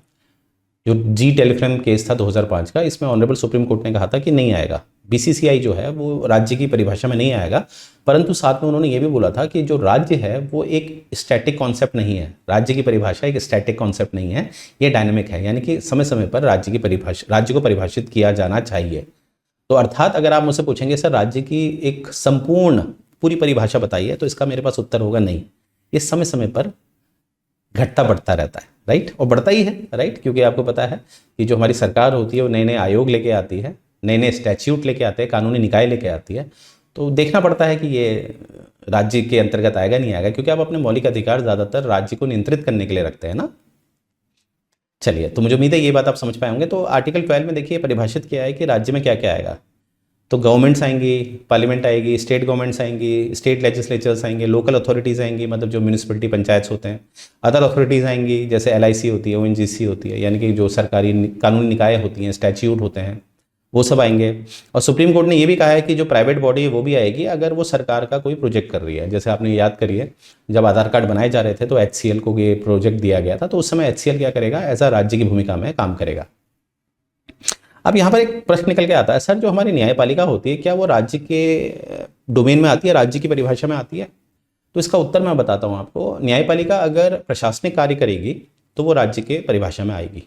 जो जी टेलीफिल्म केस था 2005 का, इसमें ऑनरेबल सुप्रीम कोर्ट ने कहा था कि नहीं आएगा, बीसीसीआई जो है वो राज्य की परिभाषा में नहीं आएगा। परंतु साथ में उन्होंने ये भी बोला था कि जो राज्य है वो एक स्टैटिक कॉन्सेप्ट नहीं है, राज्य की परिभाषा एक स्टैटिक कॉन्सेप्ट नहीं है, ये डायनेमिक है, यानी कि समय समय पर राज्य को परिभाषित किया जाना चाहिए। तो अर्थात अगर आप मुझसे पूछेंगे सर राज्य की एक संपूर्ण पूरी परिभाषा बताइए, तो इसका मेरे पास उत्तर होगा नहीं, ये समय समय पर घटता बढ़ता रहता है, राइट, और बढ़ता ही है, राइट, क्योंकि आपको पता है कि जो हमारी सरकार होती है वो नए नए आयोग लेके आती है, नए नए स्टैच्यूट लेके आते हैं, कानूनी निकाय लेके आती है। तो देखना पड़ता है कि ये राज्य के अंतर्गत आएगा नहीं आएगा, क्योंकि आप अपने मौलिक अधिकार ज़्यादातर राज्य को नियंत्रित करने के लिए रखते हैं ना। चलिए, तो मुझे उम्मीद है ये बात आप समझ पाए होंगे। तो आर्टिकल 12 में देखिए परिभाषित किया है कि राज्य में क्या क्या आएगा। तो गवर्नमेंट्स आएंगी, पार्लियामेंट आएगी, स्टेट गवर्नमेंट्स आएंगी, स्टेट लेजिस्लेचर्स आएंगे, लोकल अथॉरिटीज़ आएंगी, मतलब जो म्यूनिसिपलिटी पंचायत होते हैं, अदर अथॉरिटीज़ आएंगी जैसे एलआईसी होती है, ओएनजीसी होती है, यानी कि जो सरकारी कानूनी निकाय होती हैं, स्टैच्यूट होते हैं, वो सब आएंगे। और सुप्रीम कोर्ट ने ये भी कहा है कि जो प्राइवेट बॉडी है वो भी आएगी अगर वो सरकार का कोई प्रोजेक्ट कर रही है। जैसे आपने याद करिए, जब आधार कार्ड बनाए जा रहे थे तो एचसीएल को ये प्रोजेक्ट दिया गया था, तो उस समय एचसीएल क्या करेगा, एज अ राज्य की भूमिका में काम करेगा। अब यहाँ पर एक प्रश्न निकल के आता है, सर जो हमारी न्यायपालिका होती है क्या वो राज्य के डोमेन में आती है, राज्य की परिभाषा में आती है? तो इसका उत्तर मैं बताता हूँ आपको। न्यायपालिका अगर प्रशासनिक कार्य करेगी तो वो राज्य के परिभाषा में आएगी।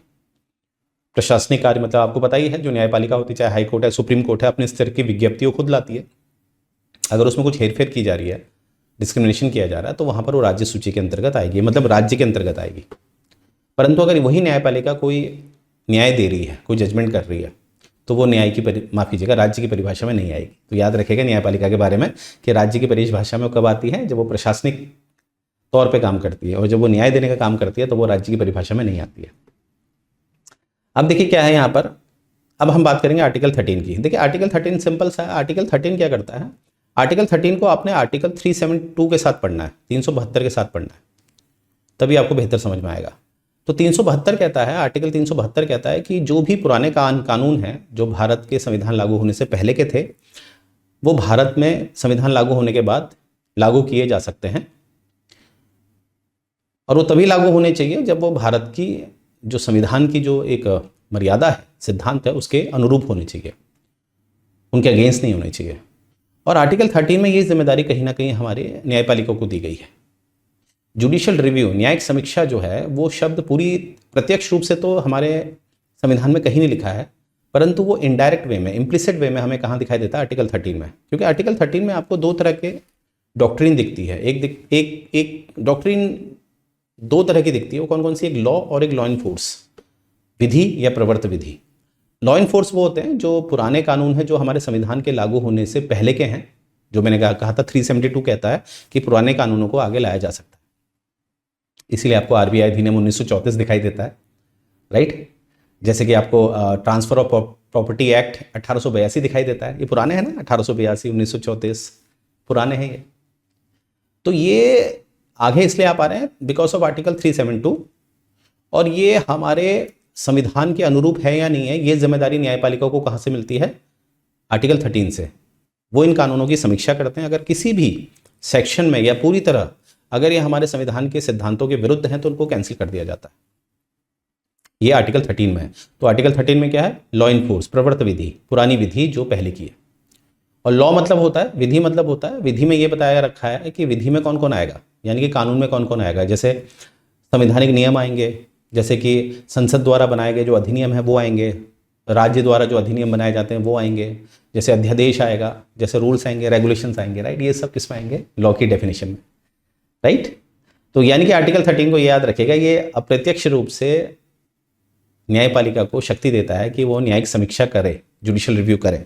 प्रशासनिक कार्य मतलब आपको पता ही है, जो न्यायपालिका होती है, चाहे हाई कोर्ट है, सुप्रीम कोर्ट है, अपने स्तर की विज्ञप्तियों खुद लाती है। अगर उसमें कुछ हेरफेर की जा रही है, डिस्क्रिमिनेशन किया जा रहा है, तो वहाँ पर वो राज्य सूची के अंतर्गत आएगी, मतलब राज्य के अंतर्गत आएगी। परंतु अगर वही न्यायपालिका कोई न्याय दे रही है, कोई जजमेंट कर रही है, तो वो न्याय की माफ़ कीजिएगा, राज्य की परिभाषा में नहीं आएगी। तो याद रखेगा न्यायपालिका के बारे में कि राज्य की परिभाषा में कब आती है, जब वो प्रशासनिक तौर पे काम करती है, और जब वो न्याय देने का काम करती है तो वो राज्य की परिभाषा में नहीं आती है। अब देखिए क्या है यहाँ पर, अब हम बात करेंगे आर्टिकल 13 की। देखिए आर्टिकल 13 सिंपल सा है। आर्टिकल 13 क्या करता है, आर्टिकल 13 को आपने आर्टिकल 372 के साथ पढ़ना है, 372 के साथ पढ़ना है, तभी आपको बेहतर समझ में आएगा। तो 372 कहता है, आर्टिकल 372 कहता है कि जो भी पुराने कानून हैं जो भारत के संविधान लागू होने से पहले के थे, वो भारत में संविधान लागू होने के बाद लागू किए जा सकते हैं, और वो तभी लागू होने चाहिए जब वो भारत की जो संविधान की जो एक मर्यादा है, सिद्धांत है, उसके अनुरूप होने चाहिए, उनके अगेंस्ट नहीं होने चाहिए। और आर्टिकल 13 में ये जिम्मेदारी कहीं ना कहीं हमारे न्यायपालिका को दी गई है। जुडिशियल रिव्यू, न्यायिक समीक्षा जो है, वो शब्द पूरी प्रत्यक्ष रूप से तो हमारे संविधान में कहीं नहीं लिखा है, परंतु वो इनडायरेक्ट वे में, इम्प्लिसिट वे में हमें कहाँ दिखाई देता है, आर्टिकल 13 में। क्योंकि आर्टिकल 13 में आपको दो तरह के डॉक्ट्रिन दिखती है। एक डॉक्ट्रिन दो तरह की दिखती है। वो कौन कौन सी, एक लॉ और एक लॉ इनफोर्स, विधि या प्रवर्त विधि। लॉ इनफोर्स वो होते हैं जो पुराने कानून हैं जो हमारे संविधान के लागू होने से पहले के हैं, जो मैंने कहा था 372 कहता है कि पुराने कानूनों को आगे लाया जा सकता है। इसीलिए आपको आरबीआई अधिनियम 1934 दिखाई देता है, राइट। जैसे कि आपको ट्रांसफर ऑफ प्रॉपर्टी एक्ट 1882 दिखाई देता है, ये पुराने हैं ना, 1882, 1934 पुराने हैं ये। तो ये आगे इसलिए आ पा रहे हैं बिकॉज ऑफ आर्टिकल 372, और ये हमारे संविधान के अनुरूप है या नहीं है, ये जिम्मेदारी न्यायपालिका को कहाँ से मिलती है, आर्टिकल 13 से। वो इन कानूनों की समीक्षा करते हैं, अगर किसी भी सेक्शन में या पूरी तरह अगर ये हमारे संविधान के सिद्धांतों के विरुद्ध हैं तो उनको कैंसिल कर दिया जाता है। ये आर्टिकल 13 में है। तो आर्टिकल 13 में क्या है, लॉ इनफोर्स, प्रवर्त विधि, पुरानी विधि जो पहले की है। और लॉ मतलब होता है, विधि मतलब होता है, विधि में ये बताया रखा है कि विधि में कौन कौन आएगा, यानी कि कानून में कौन कौन आएगा। जैसे संवैधानिक नियम आएंगे, जैसे कि संसद द्वारा बनाए गए जो अधिनियम है वो आएंगे, राज्य द्वारा जो अधिनियम बनाए जाते हैं वो आएंगे, जैसे अध्यादेश आएगा, जैसे रूल्स आएंगे, रेगुलेशंस आएंगे, राइट। ये सब किस में आएंगे, लॉ की डेफिनेशन में, राइट। तो यानी कि आर्टिकल 13 को याद रखेगा, ये अप्रत्यक्ष रूप से न्यायपालिका को शक्ति देता है कि वो न्यायिक समीक्षा करे, जुडिशियल रिव्यू करे।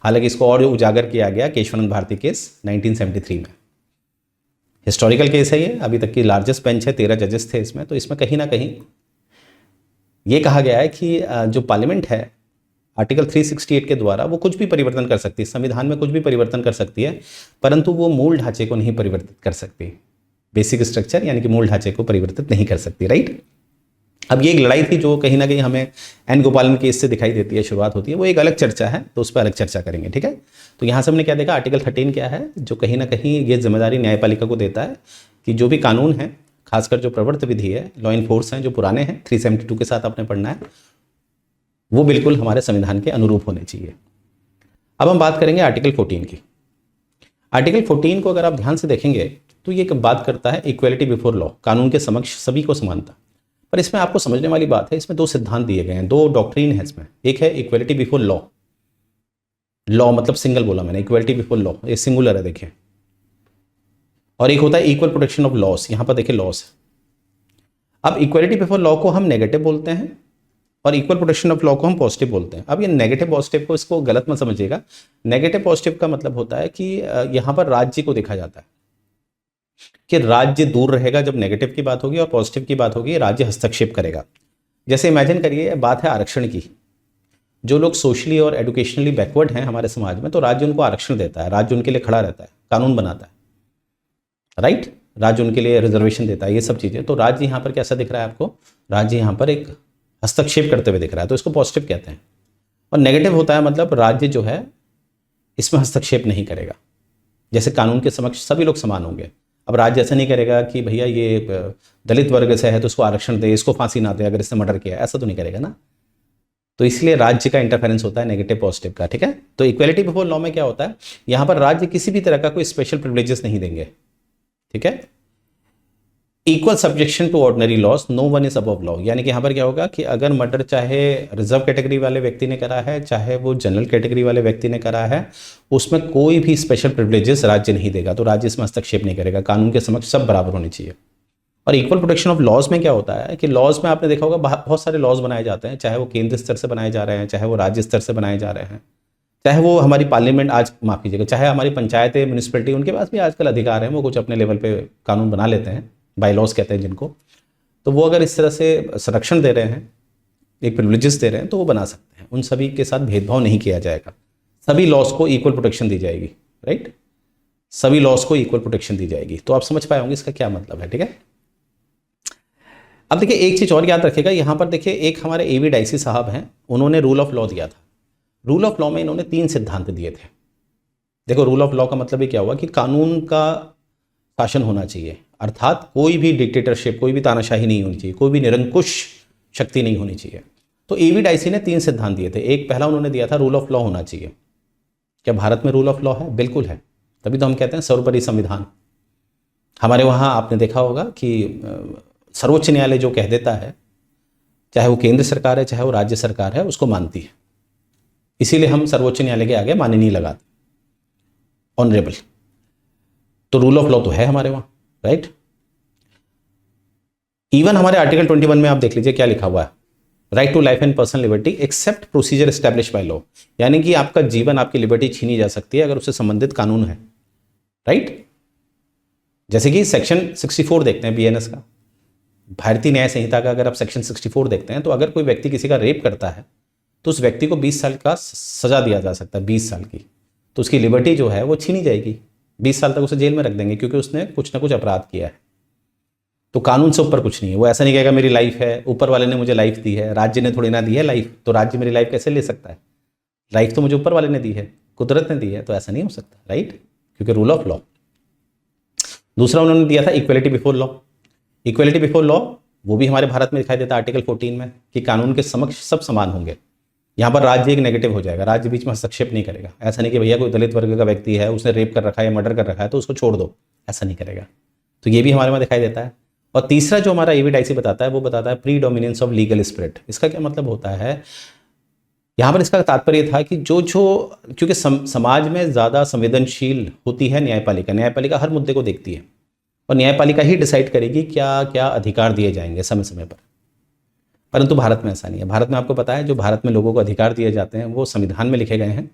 हालांकि इसको और उजागर किया गया केशवानंद भारती केस 1973 में। हिस्टोरिकल केस है ये, अभी तक की लार्जेस्ट बेंच है, 13 जजेस थे इसमें। तो इसमें कहीं ना कहीं ये कहा गया है कि जो पार्लियामेंट है, आर्टिकल 368 के द्वारा वो कुछ भी परिवर्तन कर सकती है, संविधान में कुछ भी परिवर्तन कर सकती है, परंतु वो मूल ढांचे को नहीं परिवर्तित कर सकती। बेसिक स्ट्रक्चर यानी कि मूल ढांचे को परिवर्तित नहीं कर सकती, राइट। अब ये एक लड़ाई थी जो कहीं ना कहीं हमें एन गोपालन केस से दिखाई देती है, शुरुआत होती है, वो एक अलग चर्चा है, तो उस पर अलग चर्चा करेंगे, ठीक है। तो यहाँ से हमने क्या देखा, आर्टिकल 13 क्या है, जो कहीं ना कहीं ये जिम्मेदारी न्यायपालिका को देता है कि जो भी कानून है, खासकर जो प्रवर्त विधि है, लॉ इन्फोर्स हैं जो पुराने हैं, 372 के साथ आपने पढ़ना है, वो बिल्कुल हमारे संविधान के अनुरूप होने चाहिए। अब हम बात करेंगे आर्टिकल 14 की। आर्टिकल 14 को अगर आप ध्यान से देखेंगे तो ये बात करता है इक्वलिटी बिफोर लॉ, कानून के समक्ष सभी को समानता। पर इसमें आपको समझने वाली बात है, इसमें दो सिद्धांत दिए गए हैं, दो डॉक्ट्रीन है इसमें। एक है इक्वलिटी बिफोर लॉ, लॉ मतलब सिंगल बोला मैंने, इक्वलिटी बिफोर लॉ ये सिंगुलर है देखिए, और एक होता है इक्वल प्रोटेक्शन ऑफ लॉस, यहां पर देखिए लॉस। अब इक्वलिटी बिफोर लॉ को हम नेगेटिव बोलते हैं और इक्वल प्रोटेक्शन ऑफ लॉ को हम पॉजिटिव बोलते हैं। अब ये नेगेटिव पॉजिटिव को, इसको गलत मत समझिएगा। नेगेटिव पॉजिटिव का मतलब होता है कि यहां पर राज्य को देखा जाता है कि राज्य दूर रहेगा जब नेगेटिव की बात होगी, और पॉजिटिव की बात होगी राज्य हस्तक्षेप करेगा। जैसे इमेजिन करिए, बात है आरक्षण की, जो लोग सोशली और एजुकेशनली बैकवर्ड हैं हमारे समाज में, तो राज्य उनको आरक्षण देता है, राज्य उनके लिए खड़ा रहता है, कानून बनाता है, राइट, राज्य उनके लिए रिजर्वेशन देता है, ये सब चीज़ें। तो राज्य यहाँ पर कैसा दिख रहा है आपको, राज्य यहाँ पर एक हस्तक्षेप करते हुए दिख रहा है, तो इसको पॉजिटिव कहते हैं। और नेगेटिव होता है मतलब राज्य जो है इसमें हस्तक्षेप नहीं करेगा, जैसे कानून के समक्ष सभी लोग समान होंगे। अब राज्य ऐसा नहीं करेगा कि भैया ये दलित वर्ग से है तो इसको आरक्षण दे, इसको फांसी ना दे अगर इसने मर्डर किया, ऐसा तो नहीं करेगा ना। तो इसलिए राज्य का इंटरफेरेंस होता है नेगेटिव पॉजिटिव का, ठीक है। तो इक्वलिटी बिफोर लॉ में क्या होता है, यहां पर राज्य किसी भी तरह का कोई स्पेशल प्रिविलेजेस नहीं देंगे, ठीक है। Equal subjection to ordinary laws, no one is above law, यानी कि यहाँ पर क्या होगा कि अगर मर्डर चाहे रिजर्व कैटेगरी वाले व्यक्ति ने करा है, चाहे वो जनरल कैटेगरी वाले व्यक्ति ने करा है, उसमें कोई भी स्पेशल प्रिविलेजेस राज्य नहीं देगा, तो राज्य इसमें हस्तक्षेप नहीं करेगा, कानून के समक्ष सब बराबर होने चाहिए। और इक्वल प्रोटेक्शन ऑफ लॉज में क्या होता है कि लॉज में आपने देखा होगा बहुत सारे लॉज बनाए जाते हैं, चाहे वो केंद्र स्तर से बनाए जा रहे हैं, चाहे वो राज्य स्तर से बनाए जा रहे हैं, चाहे वो हमारी पार्लियामेंट, आज माफ कीजिएगा, चाहे हमारी पंचायतें, म्यूनिसिपैलिटी, उनके पास भी आजकल अधिकार हैं, वो कुछ अपने लेवल पे कानून बना लेते हैं, बाई लॉज कहते हैं जिनको। तो वो अगर इस तरह से संरक्षण दे रहे हैं, एक प्रिविलेजेस दे रहे हैं, तो वो बना सकते हैं, उन सभी के साथ भेदभाव नहीं किया जाएगा, सभी लॉज को इक्वल प्रोटेक्शन दी जाएगी, राइट, सभी लॉज को इक्वल प्रोटेक्शन दी जाएगी। तो आप समझ पाए होंगे इसका क्या मतलब है, ठीक है। अब देखिए एक चीज और याद रखिएगा, यहां पर देखिए एक हमारे एवी डाइसी साहब हैं, उन्होंने रूल ऑफ लॉ दिया था। रूल ऑफ लॉ में इन्होंने 3 सिद्धांत दिए थे। देखो रूल ऑफ लॉ का मतलब ये क्या हुआ कि कानून का शासन होना चाहिए, अर्थात कोई भी डिक्टेटरशिप, कोई भी तानाशाही नहीं होनी चाहिए, कोई भी निरंकुश शक्ति नहीं होनी चाहिए। तो एवी डाइसी ने 3 सिद्धांत दिए थे। एक पहला उन्होंने दिया था रूल ऑफ लॉ होना चाहिए। क्या भारत में रूल ऑफ लॉ है? बिल्कुल है, तभी तो हम कहते हैं सर्वोपरि संविधान। हमारे वहाँ आपने देखा होगा कि सर्वोच्च न्यायालय जो कह देता है, चाहे वो केंद्र सरकार है चाहे वो राज्य सरकार है, उसको मानती है, इसीलिए हम सर्वोच्च न्यायालय के आगे माननीय लगाते, ऑनरेबल। तो रूल ऑफ लॉ तो है हमारे वहां, राइट। इवन हमारे आर्टिकल 21 में आप देख लीजिए क्या लिखा हुआ है, right to life and personal liberty except procedure establish by law, यानी कि आपका जीवन, आपकी लिबर्टी छीनी जा सकती है अगर उससे संबंधित कानून है, राइट। जैसे कि सेक्शन 64 देखते हैं बीएनएस का, भारतीय न्याय संहिता का अगर आप सेक्शन 64 देखते हैं, तो अगर कोई व्यक्ति किसी का रेप करता है तो उस व्यक्ति को 20 साल का सजा दिया जा सकता है, 20 साल की, तो उसकी लिबर्टी जो है वो छीनी जाएगी, 20 साल तक उसे जेल में रख देंगे, क्योंकि उसने कुछ ना कुछ अपराध किया है। तो कानून से ऊपर कुछ नहीं है, वो ऐसा नहीं कहेगा मेरी लाइफ है, ऊपर वाले ने मुझे लाइफ दी है, राज्य ने थोड़ी ना दी है लाइफ, तो राज्य मेरी लाइफ कैसे ले सकता है? लाइफ तो मुझे ऊपर वाले ने दी है, कुदरत ने दी है, तो ऐसा नहीं हो सकता, राइट, क्योंकि रूल ऑफ लॉ। दूसरा उन्होंने दिया था equality before law. Equality before law वो भी हमारे भारत में दिखाई देता है आर्टिकल 14 में, कि कानून के समक्ष सब समान होंगे। यहाँ पर राज्य एक नेगेटिव हो जाएगा, राज्य बीच में हस्तक्षेप नहीं करेगा। ऐसा नहीं कि भैया कोई दलित वर्ग का व्यक्ति है, उसने रेप कर रखा है या मर्डर कर रखा है तो उसको छोड़ दो, ऐसा नहीं करेगा। तो ये भी हमारे में दिखाई देता है। और तीसरा जो हमारा एवी डाइसी बताता है, वो बताता है प्रीडोमिनेंस ऑफ लीगल स्पिरिट। इसका क्या मतलब होता है, यहाँ पर इसका तात्पर्य था कि जो क्योंकि समाज में ज़्यादा संवेदनशील होती है न्यायपालिका, न्यायपालिका हर मुद्दे को देखती है और न्यायपालिका ही डिसाइड करेगी क्या क्या अधिकार दिए जाएंगे समय समय पर। परंतु भारत में ऐसा नहीं है। भारत में आपको पता है जो भारत में लोगों को अधिकार दिए जाते हैं वो संविधान में लिखे गए हैं,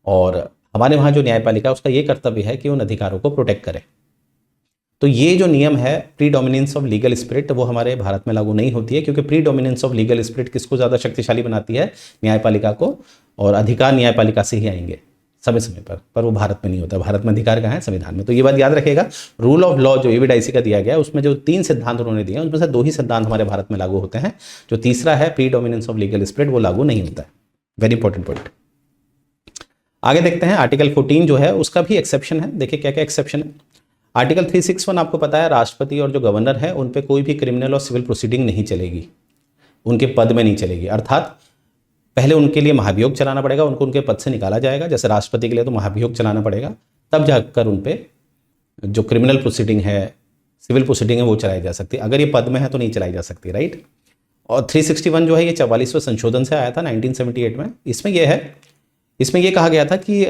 और हमारे वहाँ जो न्यायपालिका उसका ये कर्तव्य है कि उन अधिकारों को प्रोटेक्ट करे। तो ये जो नियम है प्रीडोमिनेंस ऑफ लीगल स्पिरिट, वो हमारे भारत में लागू नहीं होती है, क्योंकि प्रीडोमिनेंस ऑफ लीगल स्पिरिट किसको ज़्यादा शक्तिशाली बनाती है? न्यायपालिका को, और अधिकार न्यायपालिका से ही आएंगे समय समय पर वो भारत में नहीं होता। भारत में अधिकार कहाँ है? संविधान में। तो ये बात याद रखेगा। रूल ऑफ लॉ जो एविडाइसी का दिया गया है, उसमें जो 3 सिद्धांत उन्होंने दिए हैं, उसमें से 2 ही सिद्धांत हमारे भारत में लागू होते हैं। जो तीसरा है प्रीडोमिनेंस ऑफ लीगल स्पिरिट, वो लागू नहीं होता है। Very important point. आगे देखते हैं आर्टिकल 14 जो है उसका भी एक्सेप्शन है। देखिए क्या क्या एक्सेप्शन है। आर्टिकल 361 आपको पता है, राष्ट्रपति और जो गवर्नर है उन पे कोई भी क्रिमिनल और सिविल प्रोसीडिंग नहीं चलेगी, उनके पद में नहीं चलेगी। अर्थात पहले उनके लिए महाभियोग चलाना पड़ेगा, उनको उनके पद से निकाला जाएगा। जैसे राष्ट्रपति के लिए तो महाभियोग चलाना पड़ेगा, तब जाकर उन पे जो क्रिमिनल प्रोसीडिंग है, सिविल प्रोसीडिंग है, वो चलाई जा सकती है। अगर ये पद में है तो नहीं चलाई जा सकती, राइट। और 361 जो है ये 44वें संशोधन से आया था 1978 में। इसमें ये कहा गया था कि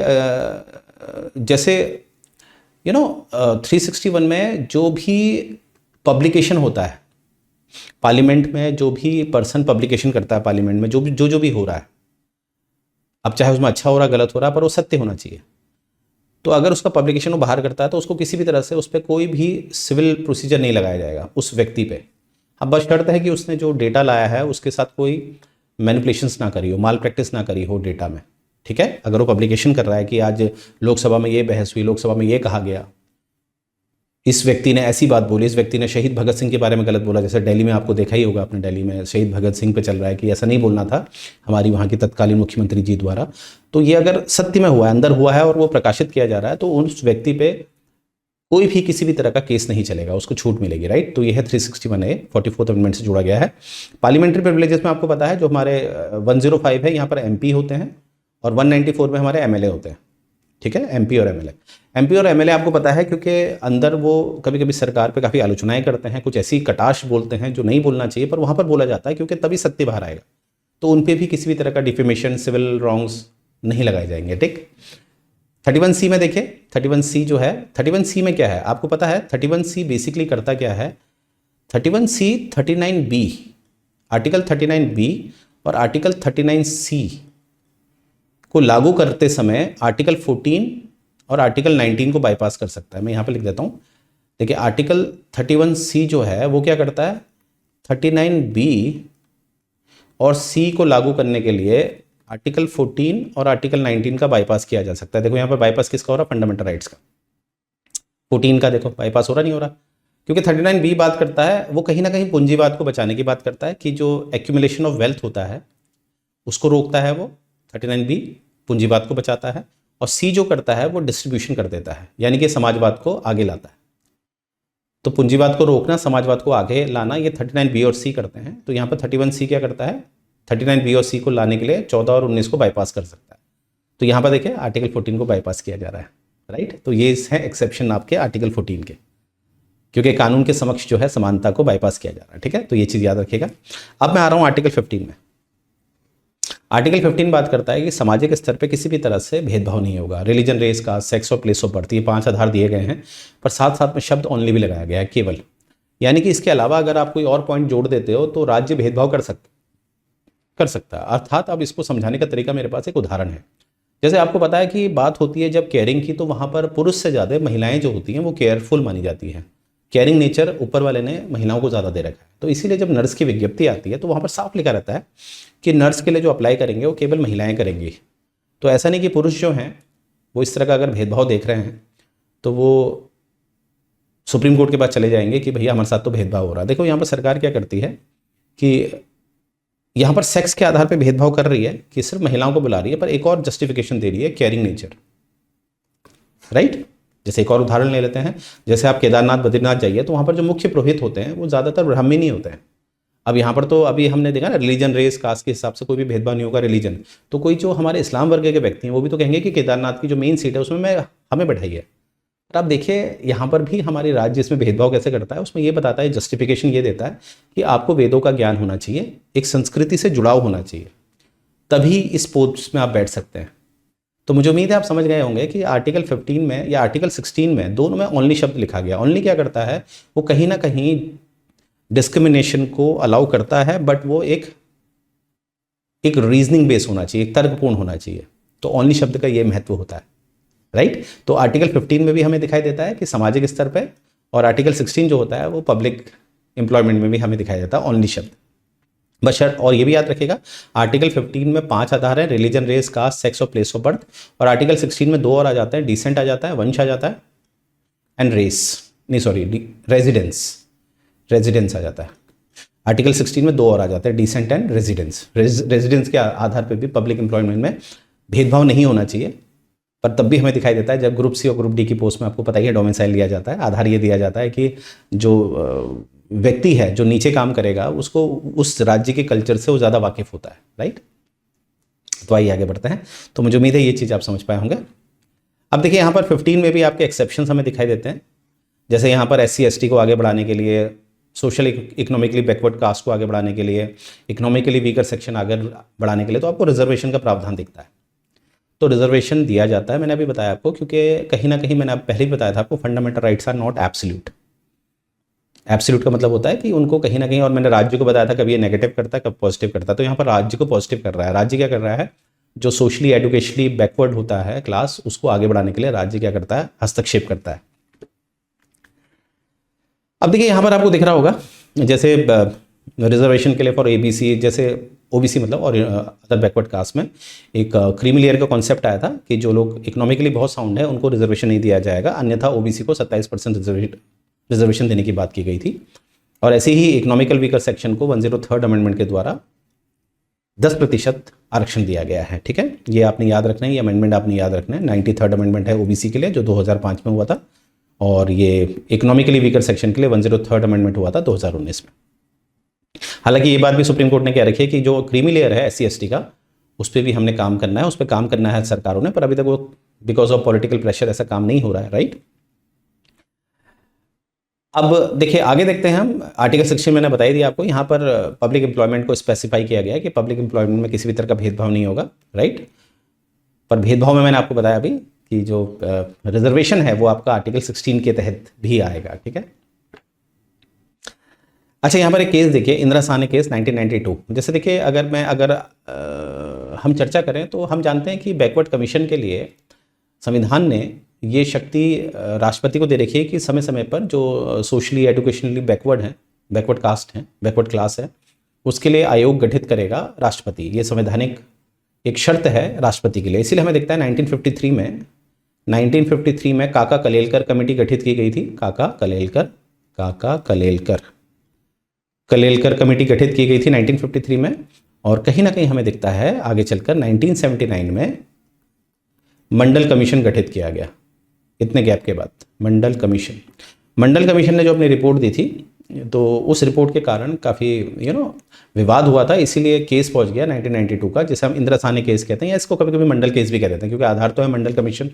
जैसे 361 में जो भी पब्लिकेशन होता है पार्लियामेंट में, जो भी पर्सन पब्लिकेशन करता है पार्लियामेंट में, जो भी हो रहा है, अब चाहे उसमें अच्छा हो रहा गलत हो रहा, पर वो सत्य होना चाहिए। तो अगर उसका पब्लिकेशन वो बाहर करता है तो उसको किसी भी तरह से उस पर कोई भी सिविल प्रोसीजर नहीं लगाया जाएगा उस व्यक्ति पे। अब बस शर्त है कि उसने जो डेटा लाया है उसके साथ कोई मैनिपुलेशंस ना करी हो, माल प्रैक्टिस ना करी हो डेटा में, ठीक है। अगर वो पब्लिकेशन कर रहा है कि आज लोकसभा में ये बहस हुई, लोकसभा में ये कहा गया, इस व्यक्ति ने ऐसी बात बोली, इस व्यक्ति ने शहीद भगत सिंह के बारे में गलत बोला, जैसे दिल्ली में आपको देखा ही होगा आपने, दिल्ली में शहीद भगत सिंह पे चल रहा है कि ऐसा नहीं बोलना था हमारी वहाँ की तत्कालीन मुख्यमंत्री जी द्वारा। तो ये अगर सत्य में हुआ है, अंदर हुआ है और वो प्रकाशित किया जा रहा है, तो उस व्यक्ति पे कोई भी किसी भी तरह का केस नहीं चलेगा, उसको छूट मिलेगी, राइट। तो ये है 361A 44th अमेंडमेंट से जुड़ा गया है। पार्लियामेंट्री प्रिविलेजेस में आपको पता है जो हमारे 105 है, यहाँ पर MP होते हैं, और 194 में हमारे MLA होते हैं, ठीक है। MP और MLA आपको पता है क्योंकि अंदर वो कभी कभी सरकार पे काफ़ी आलोचनाएं करते हैं, कुछ ऐसी कटाश बोलते हैं जो नहीं बोलना चाहिए, पर वहाँ पर बोला जाता है क्योंकि तभी सत्य बाहर आएगा। तो उन पे भी किसी भी तरह का डिफेमेशन, सिविल रॉन्ग्स नहीं लगाए जाएंगे, ठीक। 31C में देखिए, 31C जो है, 31C में क्या है आपको पता है? 31C बेसिकली करता क्या है? 31C 39B, आर्टिकल 39B और आर्टिकल 39C को लागू करते समय आर्टिकल 14 और आर्टिकल 19 को बाईपास कर सकता है। मैं यहाँ पे लिख देता हूँ। देखिए आर्टिकल 31C जो है वो क्या करता है? 39B और C को लागू करने के लिए आर्टिकल 14 और आर्टिकल 19 का बाईपास किया जा सकता है। देखो यहाँ पर बाईपास किसका हो रहा है? फंडामेंटल राइट्स का। 14 का देखो बाईपास हो रहा नहीं हो रहा, क्योंकि 39B बात करता है, वो कहीं ना कहीं पूंजीवाद को बचाने की बात करता है कि जो एक्यूमुलेशन ऑफ वेल्थ होता है उसको रोकता है वो। 39B पूंजीवाद को बचाता है, और C जो करता है वो डिस्ट्रीब्यूशन कर देता है, यानी कि समाजवाद को आगे लाता है। तो पूंजीवाद को रोकना, समाजवाद को आगे लाना, ये 39B और C करते हैं। तो यहाँ पर 31C क्या करता है? 39B और C को लाने के लिए 14 और 19 को बाईपास कर सकता है। तो यहाँ पर देखिए आर्टिकल 14 को बाईपास किया जा रहा है, राइट। तो ये है एक्सेप्शन आपके आर्टिकल 14 के, क्योंकि कानून के समक्ष जो है समानता को बाईपास किया जा रहा है, ठीक है। तो ये चीज़ याद रखिएगा। अब मैं आ रहा हूँ आर्टिकल 15 में। आर्टिकल 15 बात करता है कि सामाजिक स्तर पे किसी भी तरह से भेदभाव नहीं होगा। रिलीजन, रेस, कास्ट, सेक्स और प्लेस ऑफ बर्थ, ये 5 आधार दिए गए हैं, पर साथ साथ में शब्द ओनली भी लगाया गया है, केवल। यानी कि इसके अलावा अगर आप कोई और पॉइंट जोड़ देते हो तो राज्य भेदभाव कर सकता है। अर्थात अब इसको समझाने का तरीका मेरे पास एक उदाहरण है। जैसे आपको पता है कि बात होती है जब केयरिंग की, तो वहाँ पर पुरुष से ज़्यादा महिलाएं जो होती हैं वो केयरफुल मानी जाती हैं। केयरिंग नेचर ऊपर वाले ने महिलाओं को ज़्यादा दे रखा है। तो इसीलिए जब नर्स की विज्ञप्ति आती है तो वहाँ पर साफ लिखा रहता है कि नर्स के लिए जो अप्लाई करेंगे वो केवल महिलाएं करेंगी। तो ऐसा नहीं कि पुरुष जो हैं वो इस तरह का अगर भेदभाव देख रहे हैं तो वो सुप्रीम कोर्ट के पास चले जाएंगे कि भैया हमारे साथ तो भेदभाव हो रहा है। देखो यहाँ पर सरकार क्या करती है कि यहाँ पर सेक्स के आधार पर भेदभाव कर रही है कि सिर्फ महिलाओं को बुला रही है, पर एक और जस्टिफिकेशन दे रही है, केयरिंग नेचर, राइट। जैसे एक और उदाहरण ले लेते हैं, जैसे आप केदारनाथ, बद्रीनाथ जाइए तो वहाँ पर जो मुख्य पुरोहित होते हैं वो ज़्यादातर ब्राह्मण ही होते हैं। अब यहाँ पर तो अभी हमने देखा ना, रिलीजन, रेस, कास्ट के हिसाब से कोई भी भेदभाव नहीं होगा। रिलीजन तो कोई जो हमारे इस्लाम वर्ग के व्यक्ति हैं वो भी तो कहेंगे कि केदारनाथ की जो मेन सीट है उसमें हमें बैठाइए। पर आप देखिए यहाँ पर भी हमारे राज्य इसमें भेदभाव कैसे करता है, उसमें ये बताता है, जस्टिफिकेशन ये देता है कि आपको वेदों का ज्ञान होना चाहिए, एक संस्कृति से जुड़ाव होना चाहिए, तभी इस पोस्ट में आप बैठ सकते हैं। तो मुझे उम्मीद है आप समझ गए होंगे कि आर्टिकल 15 में या आर्टिकल 16 में दोनों में ओनली शब्द लिखा गया। ओनली क्या करता है? वो कहीं ना कहीं डिस्क्रिमिनेशन को अलाउ करता है, बट वो एक रीजनिंग बेस होना चाहिए, तर्कपूर्ण होना चाहिए। तो ओनली शब्द का ये महत्व होता है, राइट। तो आर्टिकल 15 में भी हमें दिखाई देता है कि सामाजिक स्तर पे और आर्टिकल 16 जो होता है वो पब्लिक एम्प्लॉयमेंट में भी हमें दिखाया जाता है ओनली शब्द बशर्त। और ये भी याद रखिएगा, आर्टिकल 15 में 5 आधार है, रिलीजन, रेस, कास्ट, सेक्स और प्लेस ऑफ बर्थ। और आर्टिकल 16 में 2 और आ जाते हैं, डिसेंट आ जाता है, वंश आ जाता है, एंड रेस, नहीं सॉरी, रेजिडेंस आ जाता है। आर्टिकल 16 में 2 और आ जाते हैं, डिसेंट एंड रेजिडेंस। रेजिडेंस के आधार पर भी पब्लिक एम्प्लॉयमेंट में भेदभाव नहीं होना चाहिए, पर तब भी हमें दिखाई देता है जब ग्रुप सी और ग्रुप डी की पोस्ट में आपको पता ही है डोमिसाइल लिया जाता है। आधार ये दिया जाता है कि जो व्यक्ति है जो नीचे काम करेगा उसको उस राज्य के कल्चर से वो ज़्यादा वाकिफ होता है, राइट। तो आइए आगे बढ़ते हैं। तो मुझे उम्मीद है ये चीज़ आप समझ पाए होंगे। अब देखिए यहाँ पर 15 में भी आपके एक्सेप्शंस हमें दिखाई देते हैं, जैसे यहाँ पर SC ST को आगे बढ़ाने के लिए, सोशल इकोनॉमिकली बैकवर्ड कास्ट को आगे बढ़ाने के लिए, इकोनॉमिकली वीकर सेक्शन आगे बढ़ाने के लिए, तो आपको रिजर्वेशन का प्रावधान दिखता है। तो रिजर्वेशन दिया जाता है, मैंने अभी बताया आपको, क्योंकि कहीं ना कहीं मैंने पहले ही बताया था आपको, fundamental rights are not absolute. Absolute का मतलब होता है कि उनको कहीं ना कहीं, और मैंने राज्य को बताया था कभी ये नेगेटिव करता है कब पॉजिटिव करता है, तो यहाँ पर राज्य को पॉजिटिव कर रहा है। राज्य क्या कर रहा है, जो सोशली एजुकेशनली बैकवर्ड होता है क्लास, उसको आगे बढ़ाने के लिए राज्य क्या करता है, हस्तक्षेप करता है। अब देखिए यहाँ पर आपको दिख रहा होगा, जैसे रिजर्वेशन के लिए फॉर ABC, जैसे OBC मतलब और अदर बैकवर्ड कास्ट में एक क्रीमी लेयर का कॉन्सेप्ट आया था कि जो लोग इकोनॉमिकली बहुत साउंड है उनको रिजर्वेशन नहीं दिया जाएगा, अन्यथा OBC को 27% रिजर्वेशन देने की बात की गई थी। और ऐसे ही इकोनॉमिकल वीकर सेक्शन को 103rd अमेंडमेंट के द्वारा 10% आरक्षण दिया गया है। ठीक है, ये आपने याद रखना है, ये अमेंडमेंट आपने याद रखना है। 93rd अमेंडमेंट है OBC के लिए जो 2005 में हुआ था, और ये इकोनॉमिकली वीकर सेक्शन के लिए 103rd अमेंडमेंट हुआ था 2019 में। हालांकि ये बात भी सुप्रीम कोर्ट ने कह रखी है कि जो क्रीमी लेयर है SC ST का, उस पर भी हमने काम करना है, उस पर काम करना है सरकारों ने, पर अभी तक वो बिकॉज ऑफ पॉलिटिकल प्रेशर ऐसा काम नहीं हो रहा है, राइट। अब देखिए आगे देखते हैं हम। आर्टिकल 16 मैंने बताई दिया आपको, यहाँ पर पब्लिक एम्प्लॉयमेंट को स्पेसिफाई किया गया है कि पब्लिक एम्प्लॉयमेंट में किसी भी तरह का भेदभाव नहीं होगा, राइट। पर भेदभाव में मैंने आपको बताया अभी कि जो रिजर्वेशन है वो आपका आर्टिकल 16 के तहत भी आएगा, ठीक है। अच्छा, यहाँ पर एक केस देखिए, इंदिरा साहनी केस 1992। जैसे देखिए अगर हम चर्चा करें तो हम जानते हैं कि बैकवर्ड कमीशन के लिए संविधान ने ये शक्ति राष्ट्रपति को दे रखी है कि समय समय पर जो सोशली एजुकेशनली बैकवर्ड हैं, बैकवर्ड कास्ट हैं, बैकवर्ड क्लास है, उसके लिए आयोग गठित करेगा राष्ट्रपति। ये संवैधानिक एक शर्त है राष्ट्रपति के लिए। इसीलिए हमें दिखता है 1953 में काका कलेलकर कमेटी गठित की गई थी। काका कलेलकर कमेटी गठित की गई थी 1953 में। और कहीं ना कहीं हमें दिखता है आगे चलकर 1979 में मंडल कमीशन गठित किया गया, इतने गैप के बाद। मंडल कमीशन ने जो अपनी रिपोर्ट दी थी, तो उस रिपोर्ट के कारण काफ़ी विवाद हुआ था, इसीलिए केस पहुंच गया 1992 का, जिसे हम इंदिरा साहनी केस कहते हैं, या इसको कभी कभी मंडल केस भी कह देते हैं, क्योंकि आधार तो है मंडल कमीशन।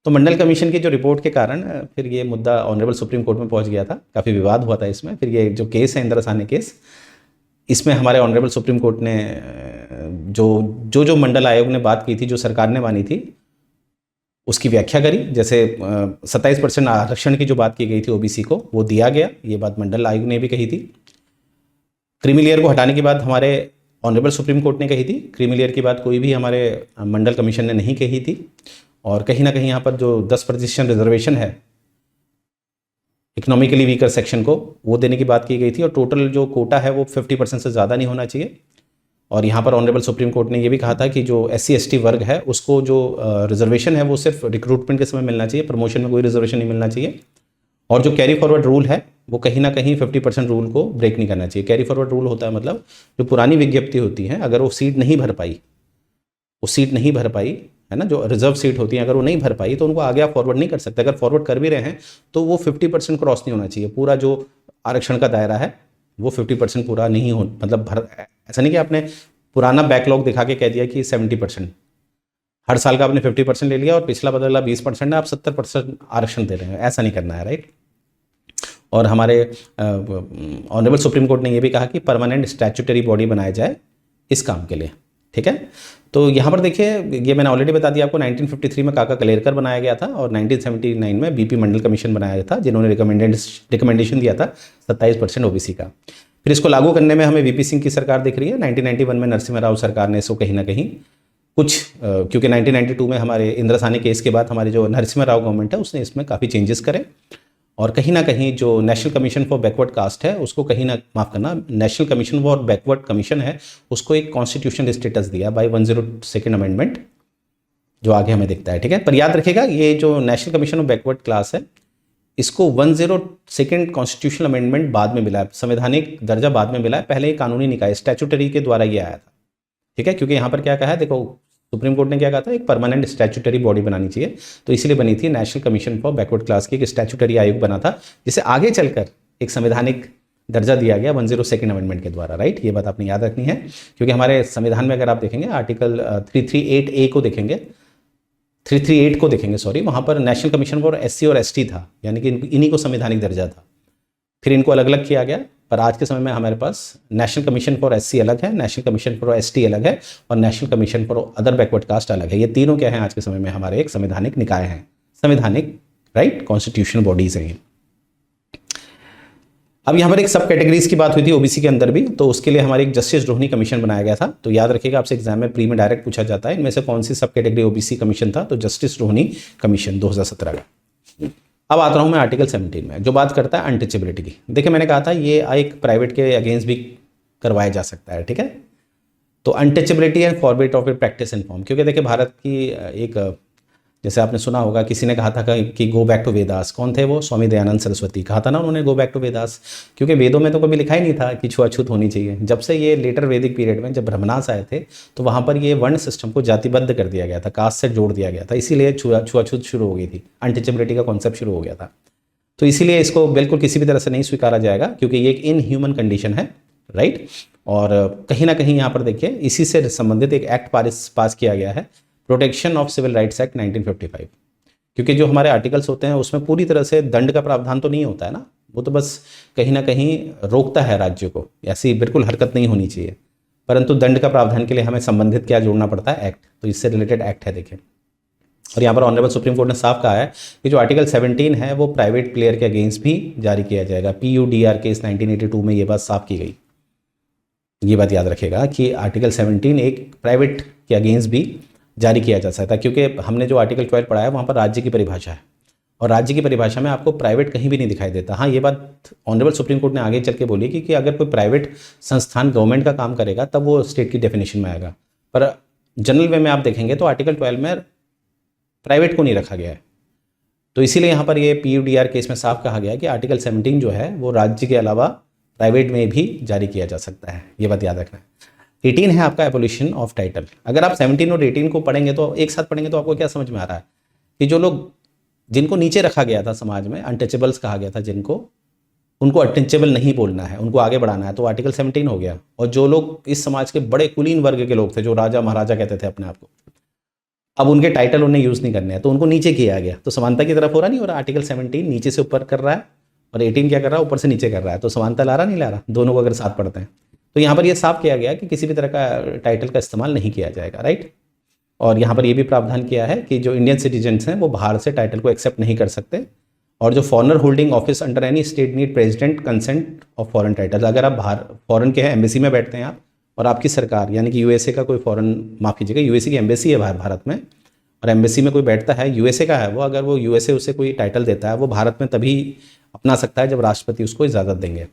तो मंडल कमीशन की जो रिपोर्ट के कारण फिर ये मुद्दा ऑनरेबल सुप्रीम कोर्ट में पहुंच गया था, काफ़ी विवाद हुआ था इसमें। फिर ये जो केस है इंदिरा साहनी केस, इसमें हमारे ऑनरेबल सुप्रीम कोर्ट ने जो मंडल आयोग ने बात की थी, जो सरकार ने मानी थी, उसकी व्याख्या करी। जैसे 27% आरक्षण की जो बात की गई थी OBC को, वो दिया गया, ये बात मंडल आयोग ने भी कही थी। क्रीमी लेयर को हटाने की बात हमारे ऑनरेबल सुप्रीम कोर्ट ने कही थी। क्रीमी लेयर की बात कोई भी हमारे मंडल कमीशन ने नहीं कही थी। और कहीं ना कहीं यहाँ पर जो 10% रिजर्वेशन है इकोनॉमिकली वीकर सेक्शन को, वो देने की बात की गई थी। और टोटल जो कोटा है वो 50% से ज़्यादा नहीं होना चाहिए। और यहाँ पर ऑनरेबल सुप्रीम कोर्ट ने ये भी कहा था कि जो SC ST वर्ग है उसको जो रिजर्वेशन है वो सिर्फ रिक्रूटमेंट के समय मिलना चाहिए, प्रमोशन में कोई रिजर्वेशन नहीं मिलना चाहिए। और जो कैरी फॉरवर्ड रूल है वो कहीं ना कहीं 50% रूल को ब्रेक नहीं करना चाहिए। कैरी फॉरवर्ड रूल होता है मतलब जो पुरानी विज्ञप्ति होती है, अगर वो सीट नहीं भर पाई है ना, जो रिजर्व सीट होती है, अगर वो नहीं भर पाई तो उनको आगे आप फॉरवर्ड नहीं कर सकते। अगर फॉरवर्ड कर भी रहे हैं तो वो 50% क्रॉस नहीं होना चाहिए। पूरा जो आरक्षण का दायरा है वो 50% पूरा नहीं हो, मतलब ऐसा नहीं कि आपने पुराना बैकलॉग दिखा के कह दिया कि 70%, हर साल का आपने 50% ले लिया और पिछला बदला 20% है, आप 70% आरक्षण दे रहे हैं, ऐसा नहीं करना है, राइट। और हमारे ऑनरेबल सुप्रीम कोर्ट ने ये भी कहा कि परमानेंट स्टैट्यूटरी बॉडी बनाया जाए इस काम के लिए, ठीक है। तो यहाँ पर देखिए, ये मैंने ऑलरेडी बता दिया आपको, 1953 में काका कलेरकर बनाया गया था और 1979 में BP मंडल कमीशन बनाया था, जिन्होंने रिकमेंडेशन दिया था 27% OBC का। फिर इसको लागू करने में हमें VP सिंह की सरकार दिख रही है। 1991 में नरसिम्हा राव सरकार ने इसको कहीं ना कहीं कुछ क्योंकि 1992 में हमारे इंदिरा साहनी केस के बाद हमारी जो नरसिम्हा राव गवर्नमेंट है उसने इसमें काफ़ी चेंजेस करे। और कहीं ना कहीं जो national commission for backward caste है उसको कहीं ना, माफ़ करना, national commission for backward commission है उसको एक कॉन्स्टिट्यूशनल स्टेटस दिया बाय 102nd अमेंडमेंट, जो आगे हमें दिखता है। ठीक है, पर याद रखिएगा ये जो national commission of backward class है इसको 102nd कॉन्स्टिट्यूशनल अमेंडमेंट बाद में मिला है, संवैधानिक दर्जा बाद में मिला है, पहले ये कानूनी निकाय स्टैट्यूटरी के द्वारा ये आया था। ठीक है, क्योंकि यहाँ पर क्या कहा है, देखो सुप्रीम कोर्ट ने क्या कहा था, एक परमानेंट स्टैट्यूटरी बॉडी बनानी चाहिए, तो इसलिए बनी थी national commission for backward class की एक स्टैट्यूटरी आयोग बना था, जिसे आगे चलकर एक संवैधानिक दर्जा दिया गया 102nd अमेंडमेंट के द्वारा। राइट, ये बात आपने याद रखनी है, क्योंकि हमारे संविधान में अगर आप देखेंगे आर्टिकल 338A को देखेंगे, 338 को देखेंगे सॉरी, वहाँ पर नेशनल कमीशन फॉर SC और ST था, यानी कि इन्हीं को संवैधानिक दर्जा था, फिर इनको अलग अलग किया गया। पर आज के समय में हमारे पास नेशनल कमीशन फॉर SC अलग है, नेशनल कमीशन फॉर ST अलग है, और national commission for other backward caste अलग है। ये तीनों क्या हैं आज के समय में हमारे एक संवैधानिक निकाय हैं, संवैधानिक राइट कॉन्स्टिट्यूशनल बॉडीज हैं। अब यहाँ पर एक सब कैटेगरीज की बात हुई थी OBC के अंदर भी, तो उसके लिए हमारे एक जस्टिस रोहिणी कमीशन बनाया गया था। तो याद रखिएगा आपसे एग्जाम में प्री में डायरेक्ट पूछा जाता है इनमें से कौन सी सब कैटेगरी OBC कमीशन था, तो जस्टिस रोहिणी कमीशन 2017 का। अब आता हूँ मैं आर्टिकल 17 में, जो बात करता है अनटचेबिलिटी की। देखिए मैंने कहा था ये एक प्राइवेट के अगेंस्ट भी करवाया जा सकता है। ठीक है, तो untouchability and forbid of practice in form, क्योंकि देखिए भारत की एक, जैसे आपने सुना होगा किसी ने कहा था कि गो बैक टू वेदास, कौन थे वो, स्वामी दयानंद सरस्वती, कहा था ना उन्होंने गो बैक टू वेदास, क्योंकि वेदों में तो कभी लिखा ही नहीं था कि छुआछूत होनी चाहिए। जब से ये लेटर वैदिक पीरियड में जब ब्रह्मनास आए थे तो वहाँ पर ये वर्ण सिस्टम को जातिबद्ध कर दिया गया था, कास्ट से जोड़ दिया गया था, इसीलिए छुआछूत शुरू हो गई थी, अनटचेबिलिटी का कॉन्सेप्ट शुरू हो गया था। तो इसीलिए इसको बिल्कुल किसी भी तरह से नहीं स्वीकारा जाएगा, क्योंकि ये एक इनह्यूमन कंडीशन है। राइट, और कहीं ना कहीं यहाँ पर देखिए इसी से संबंधित एक एक्ट पास किया गया है, protection of civil rights act 1955, क्योंकि जो हमारे आर्टिकल्स होते हैं उसमें पूरी तरह से दंड का प्रावधान तो नहीं होता है ना, वो तो बस कहीं ना कहीं रोकता है राज्य को, ऐसी बिल्कुल हरकत नहीं होनी चाहिए, परंतु दंड का प्रावधान के लिए हमें संबंधित क्या जोड़ना पड़ता है, एक्ट, तो इससे रिलेटेड एक्ट है देखिए। और यहाँ पर ऑनरेबल सुप्रीम कोर्ट ने साफ कहा है कि जो आर्टिकल 17 है वो प्राइवेट प्लेयर के अगेंस्ट भी जारी किया जाएगा। PUDR केस 1982 में ये बात साफ की गई, ये बात याद रखेगा कि आर्टिकल 17 एक प्राइवेट के अगेंस्ट भी जारी किया जा सकता है, क्योंकि हमने जो आर्टिकल 12 पढ़ा है वहाँ पर राज्य की परिभाषा है, और राज्य की परिभाषा में आपको प्राइवेट कहीं भी नहीं दिखाई देता। हाँ, ये बात ऑनरेबल सुप्रीम कोर्ट ने आगे चल के बोली कि अगर कोई प्राइवेट संस्थान गवर्नमेंट का काम करेगा तब वो स्टेट की डेफिनेशन में आएगा, पर जनरल वे में आप देखेंगे तो आर्टिकल 12 में प्राइवेट को नहीं रखा गया है। तो इसीलिए यहाँ पर ये PUDR केस में साफ कहा गया कि आर्टिकल 17 जो है वो राज्य के अलावा प्राइवेट में भी जारी किया जा सकता है, ये बात याद रखना है। 18 है आपका एबोलिशन ऑफ टाइटल। अगर आप 17 और 18 को पढ़ेंगे तो एक साथ पढ़ेंगे तो आपको क्या समझ में आ रहा है कि जो लोग जिनको नीचे रखा गया था समाज में, अनटचेबल्स कहा गया था जिनको, उनको अनटचेबल नहीं बोलना है, उनको आगे बढ़ाना है, तो आर्टिकल 17 हो गया। और जो लोग इस समाज के बड़े कुलीन वर्ग के लोग थे, जो राजा महाराजा कहते थे अपने आप को, अब उनके टाइटल उन्हें यूज़ नहीं करने हैं, तो उनको नीचे किया गया। तो समानता की तरफ हो रहा नहीं हो रहा, आर्टिकल 17 नीचे से ऊपर कर रहा है और 18 क्या कर रहा है, ऊपर से नीचे कर रहा है, तो समानता ला रहा नहीं ला रहा, दोनों को अगर साथ पढ़ते हैं। तो यहाँ पर ये साफ किया गया कि किसी भी तरह का टाइटल का इस्तेमाल नहीं किया जाएगा। राइट, और यहाँ पर ये भी प्रावधान किया है कि जो इंडियन सिटीजन्स हैं वो बाहर से टाइटल को एक्सेप्ट नहीं कर सकते, और जो foreigner holding office under any state need president consent of foreign title. अगर आप बाहर फॉरेन के हैं, एम्बेसी में बैठते हैं आप, और आपकी सरकार यानी कि USA का कोई फॉरेन, माफ़ कीजिएगा, USA की एम्बेसी है भारत में, और एम्बेसी में कोई बैठता है, USA का है वो, अगर वो USA उसे कोई टाइटल देता है, वो भारत में तभी अपना सकता है जब राष्ट्रपति उसको इजाज़त देंगे।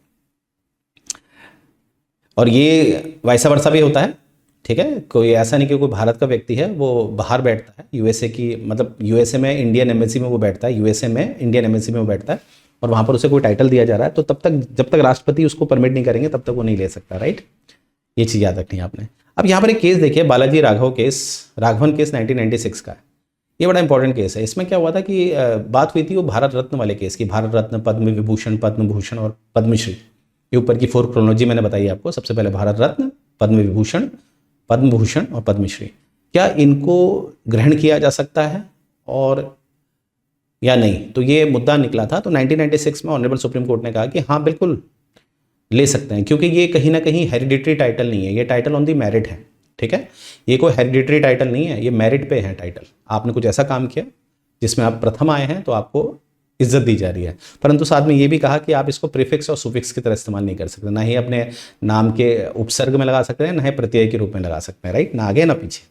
और ये वैसा वर्षा भी होता है। ठीक है, कोई ऐसा नहीं कि कोई भारत का व्यक्ति है वो बाहर बैठता है USA की, मतलब USA में इंडियन एम्बेसी में वो बैठता है, USA में इंडियन एम्बेसी में वो बैठता है, और वहाँ पर उसे कोई टाइटल दिया जा रहा है, तो तब तक जब तक राष्ट्रपति उसको परमिट नहीं करेंगे तब तक वो नहीं ले सकता। राइट, ये चीज़ याद रखनी है आपने। अब यहाँ पर एक केस देखिए, बालाजी राघवन केस 1996 का है। ये बड़ा इंपॉर्टेंट केस है। इसमें क्या हुआ था कि बात हुई थी वो भारत रत्न वाले केस की, भारत रत्न, पद्म विभूषण, पद्म भूषण और पद्मश्री। ये ऊपर की 4 क्रोनोलॉजी मैंने बताई आपको। सबसे पहले भारत रत्न, पद्म विभूषण, पद्म भूषण और पद्मश्री, क्या इनको ग्रहण किया जा सकता है और या नहीं, तो ये मुद्दा निकला था। तो 1996 में ऑनरेबल सुप्रीम कोर्ट ने कहा कि हाँ बिल्कुल ले सकते हैं, क्योंकि ये कहीं ना कहीं हेरिडिटरी टाइटल नहीं है, ये टाइटल ऑन दी मेरिट है। ठीक है, ये कोई हेरिडिटरी टाइटल नहीं है, ये मेरिट पे है टाइटल। आपने कुछ ऐसा काम किया जिसमें आप प्रथम आए हैं तो आपको इज्जत दी जा रही है, परंतु साथ में ये भी कहा कि आप इसको प्रीफिक्स और सुफिक्स की तरह इस्तेमाल नहीं कर सकते, ना ही अपने नाम के उपसर्ग में लगा सकते हैं, ना ही प्रत्यय के रूप में लगा सकते हैं। राइट, ना आगे ना पीछे।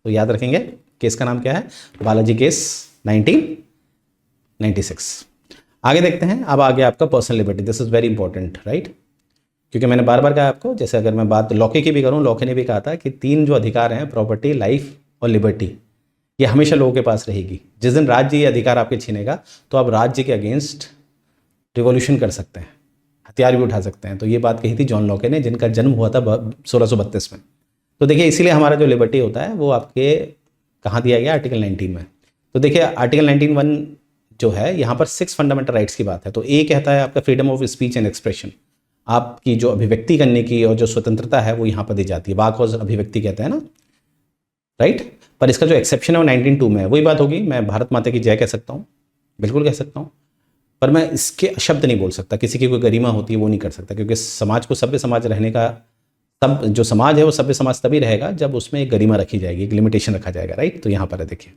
तो याद रखेंगे केस का नाम क्या है, बालाजी केस 1996। आगे देखते हैं। अब आगे आपका personal liberty, this is very important, right. क्योंकि मैंने बार बार कहा आपको, जैसे अगर मैं बात लॉके की भी करूँ, लॉके ने भी कहा था कि 3 जो अधिकार हैं, प्रॉपर्टी, लाइफ और लिबर्टी, ये हमेशा लोगों के पास रहेगी। जिस दिन राज्य ये अधिकार आपके छीनेगा तो आप राज्य के अगेंस्ट रिवॉल्यूशन कर सकते हैं, हथियार भी उठा सकते हैं। तो ये बात कही थी जॉन लॉके ने, जिनका जन्म हुआ था 1632 में। तो देखिए इसीलिए हमारा जो लिबर्टी होता है वो आपके कहाँ दिया गया, आर्टिकल 19 में। तो देखिए आर्टिकल 19(1) जो है यहाँ पर 6 फंडामेंटल राइट्स की बात है। तो ए कहता है आपका freedom of speech and expression, आपकी जो अभिव्यक्ति करने की और जो स्वतंत्रता है वो यहाँ पर दी जाती है। वाक और अभिव्यक्ति कहते हैं ना, राइट। पर इसका जो एक्सेप्शन है वो 19(2) में है। वही बात होगी, मैं भारत माता की जय कह सकता हूँ, बिल्कुल कह सकता हूँ, पर मैं इसके शब्द नहीं बोल सकता। किसी की कोई गरिमा होती है वो नहीं कर सकता, क्योंकि समाज को सभ्य समाज रहने का, सब जो समाज है वो सभ्य समाज तभी रहेगा जब उसमें एक गरिमा रखी जाएगी, एक लिमिटेशन रखा जाएगा, राइट। तो यहाँ पर है देखिए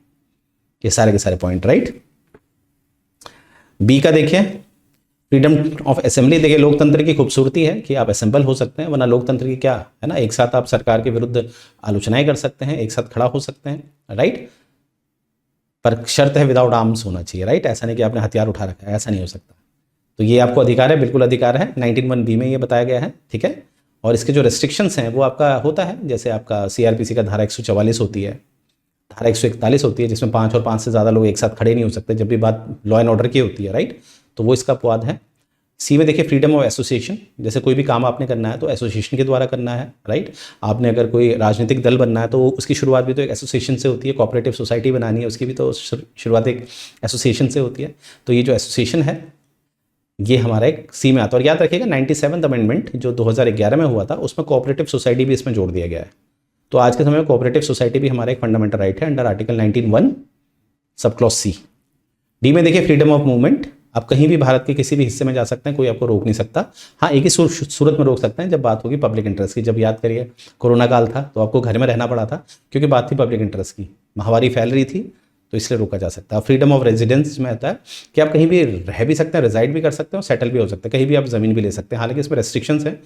ये सारे के सारे पॉइंट, राइट। बी का देखिए फ्रीडम ऑफ असेंबली। देखिए लोकतंत्र की खूबसूरती है कि आप असेंबल हो सकते हैं, वरना लोकतंत्र की क्या है ना, एक साथ आप सरकार के विरुद्ध आलोचनाएं कर सकते हैं, एक साथ खड़ा हो सकते हैं, राइट। पर शर्त है विदाउट आर्म्स होना चाहिए, राइट। ऐसा नहीं कि आपने हथियार उठा रखा है, ऐसा नहीं हो सकता। तो ये आपको अधिकार है, बिल्कुल अधिकार है, 19(1) बी में ये बताया गया है, ठीक है। और इसके जो रेस्ट्रिक्शंस हैं वो आपका होता है, जैसे आपका सीआरपीसी का धारा 144 होती है, धारा 141 होती है, जिसमें 5 और 5 से ज़्यादा लोग एक साथ खड़े नहीं हो सकते जब भी बात लॉ एंड ऑर्डर की होती है, राइट। तो वो इसका अपवाद है। सी में देखिए फ्रीडम ऑफ एसोसिएशन, जैसे कोई भी काम आपने करना है तो एसोसिएशन के द्वारा करना है, राइट। आपने अगर कोई राजनीतिक दल बनना है तो उसकी शुरुआत भी तो एक एसोसिएशन से होती है, कोऑपरेटिव सोसाइटी बनानी है उसकी भी तो शुरुआत एक एसोसिएशन से होती है। तो ये जो एसोसिएशन है ये हमारा एक सी में आता है। और याद रखिएगा 97th अमेंडमेंट जो 2011 में हुआ था उसमें कोऑपरेटिव सोसाइटी भी इसमें जोड़ दिया गया है। तो आज के समय में कोऑपरेटिव सोसाइटी भी हमारा एक फंडामेंटल राइट है under article 19(1) sub clause C. D में देखिए फ्रीडम ऑफ मूवमेंट, आप कहीं भी भारत के किसी भी हिस्से में जा सकते हैं, कोई आपको रोक नहीं सकता। हाँ एक ही सूरत में रोक सकते हैं, जब बात होगी पब्लिक इंटरेस्ट की। जब याद करिए कोरोना काल था तो आपको घर में रहना पड़ा था क्योंकि बात थी पब्लिक इंटरेस्ट की, महामारी फैल रही थी, तो इसलिए रोका जा सकता है। फ्रीडम ऑफ रेजिडेंस में आता है कि आप कहीं भी रह भी सकते हैं, रिजाइड भी कर सकते हैं और सेटल भी हो सकते हैं, कहीं भी आप ज़मीन भी ले सकते हैं। हालांकि इसमें रेस्ट्रिक्शंस हैं,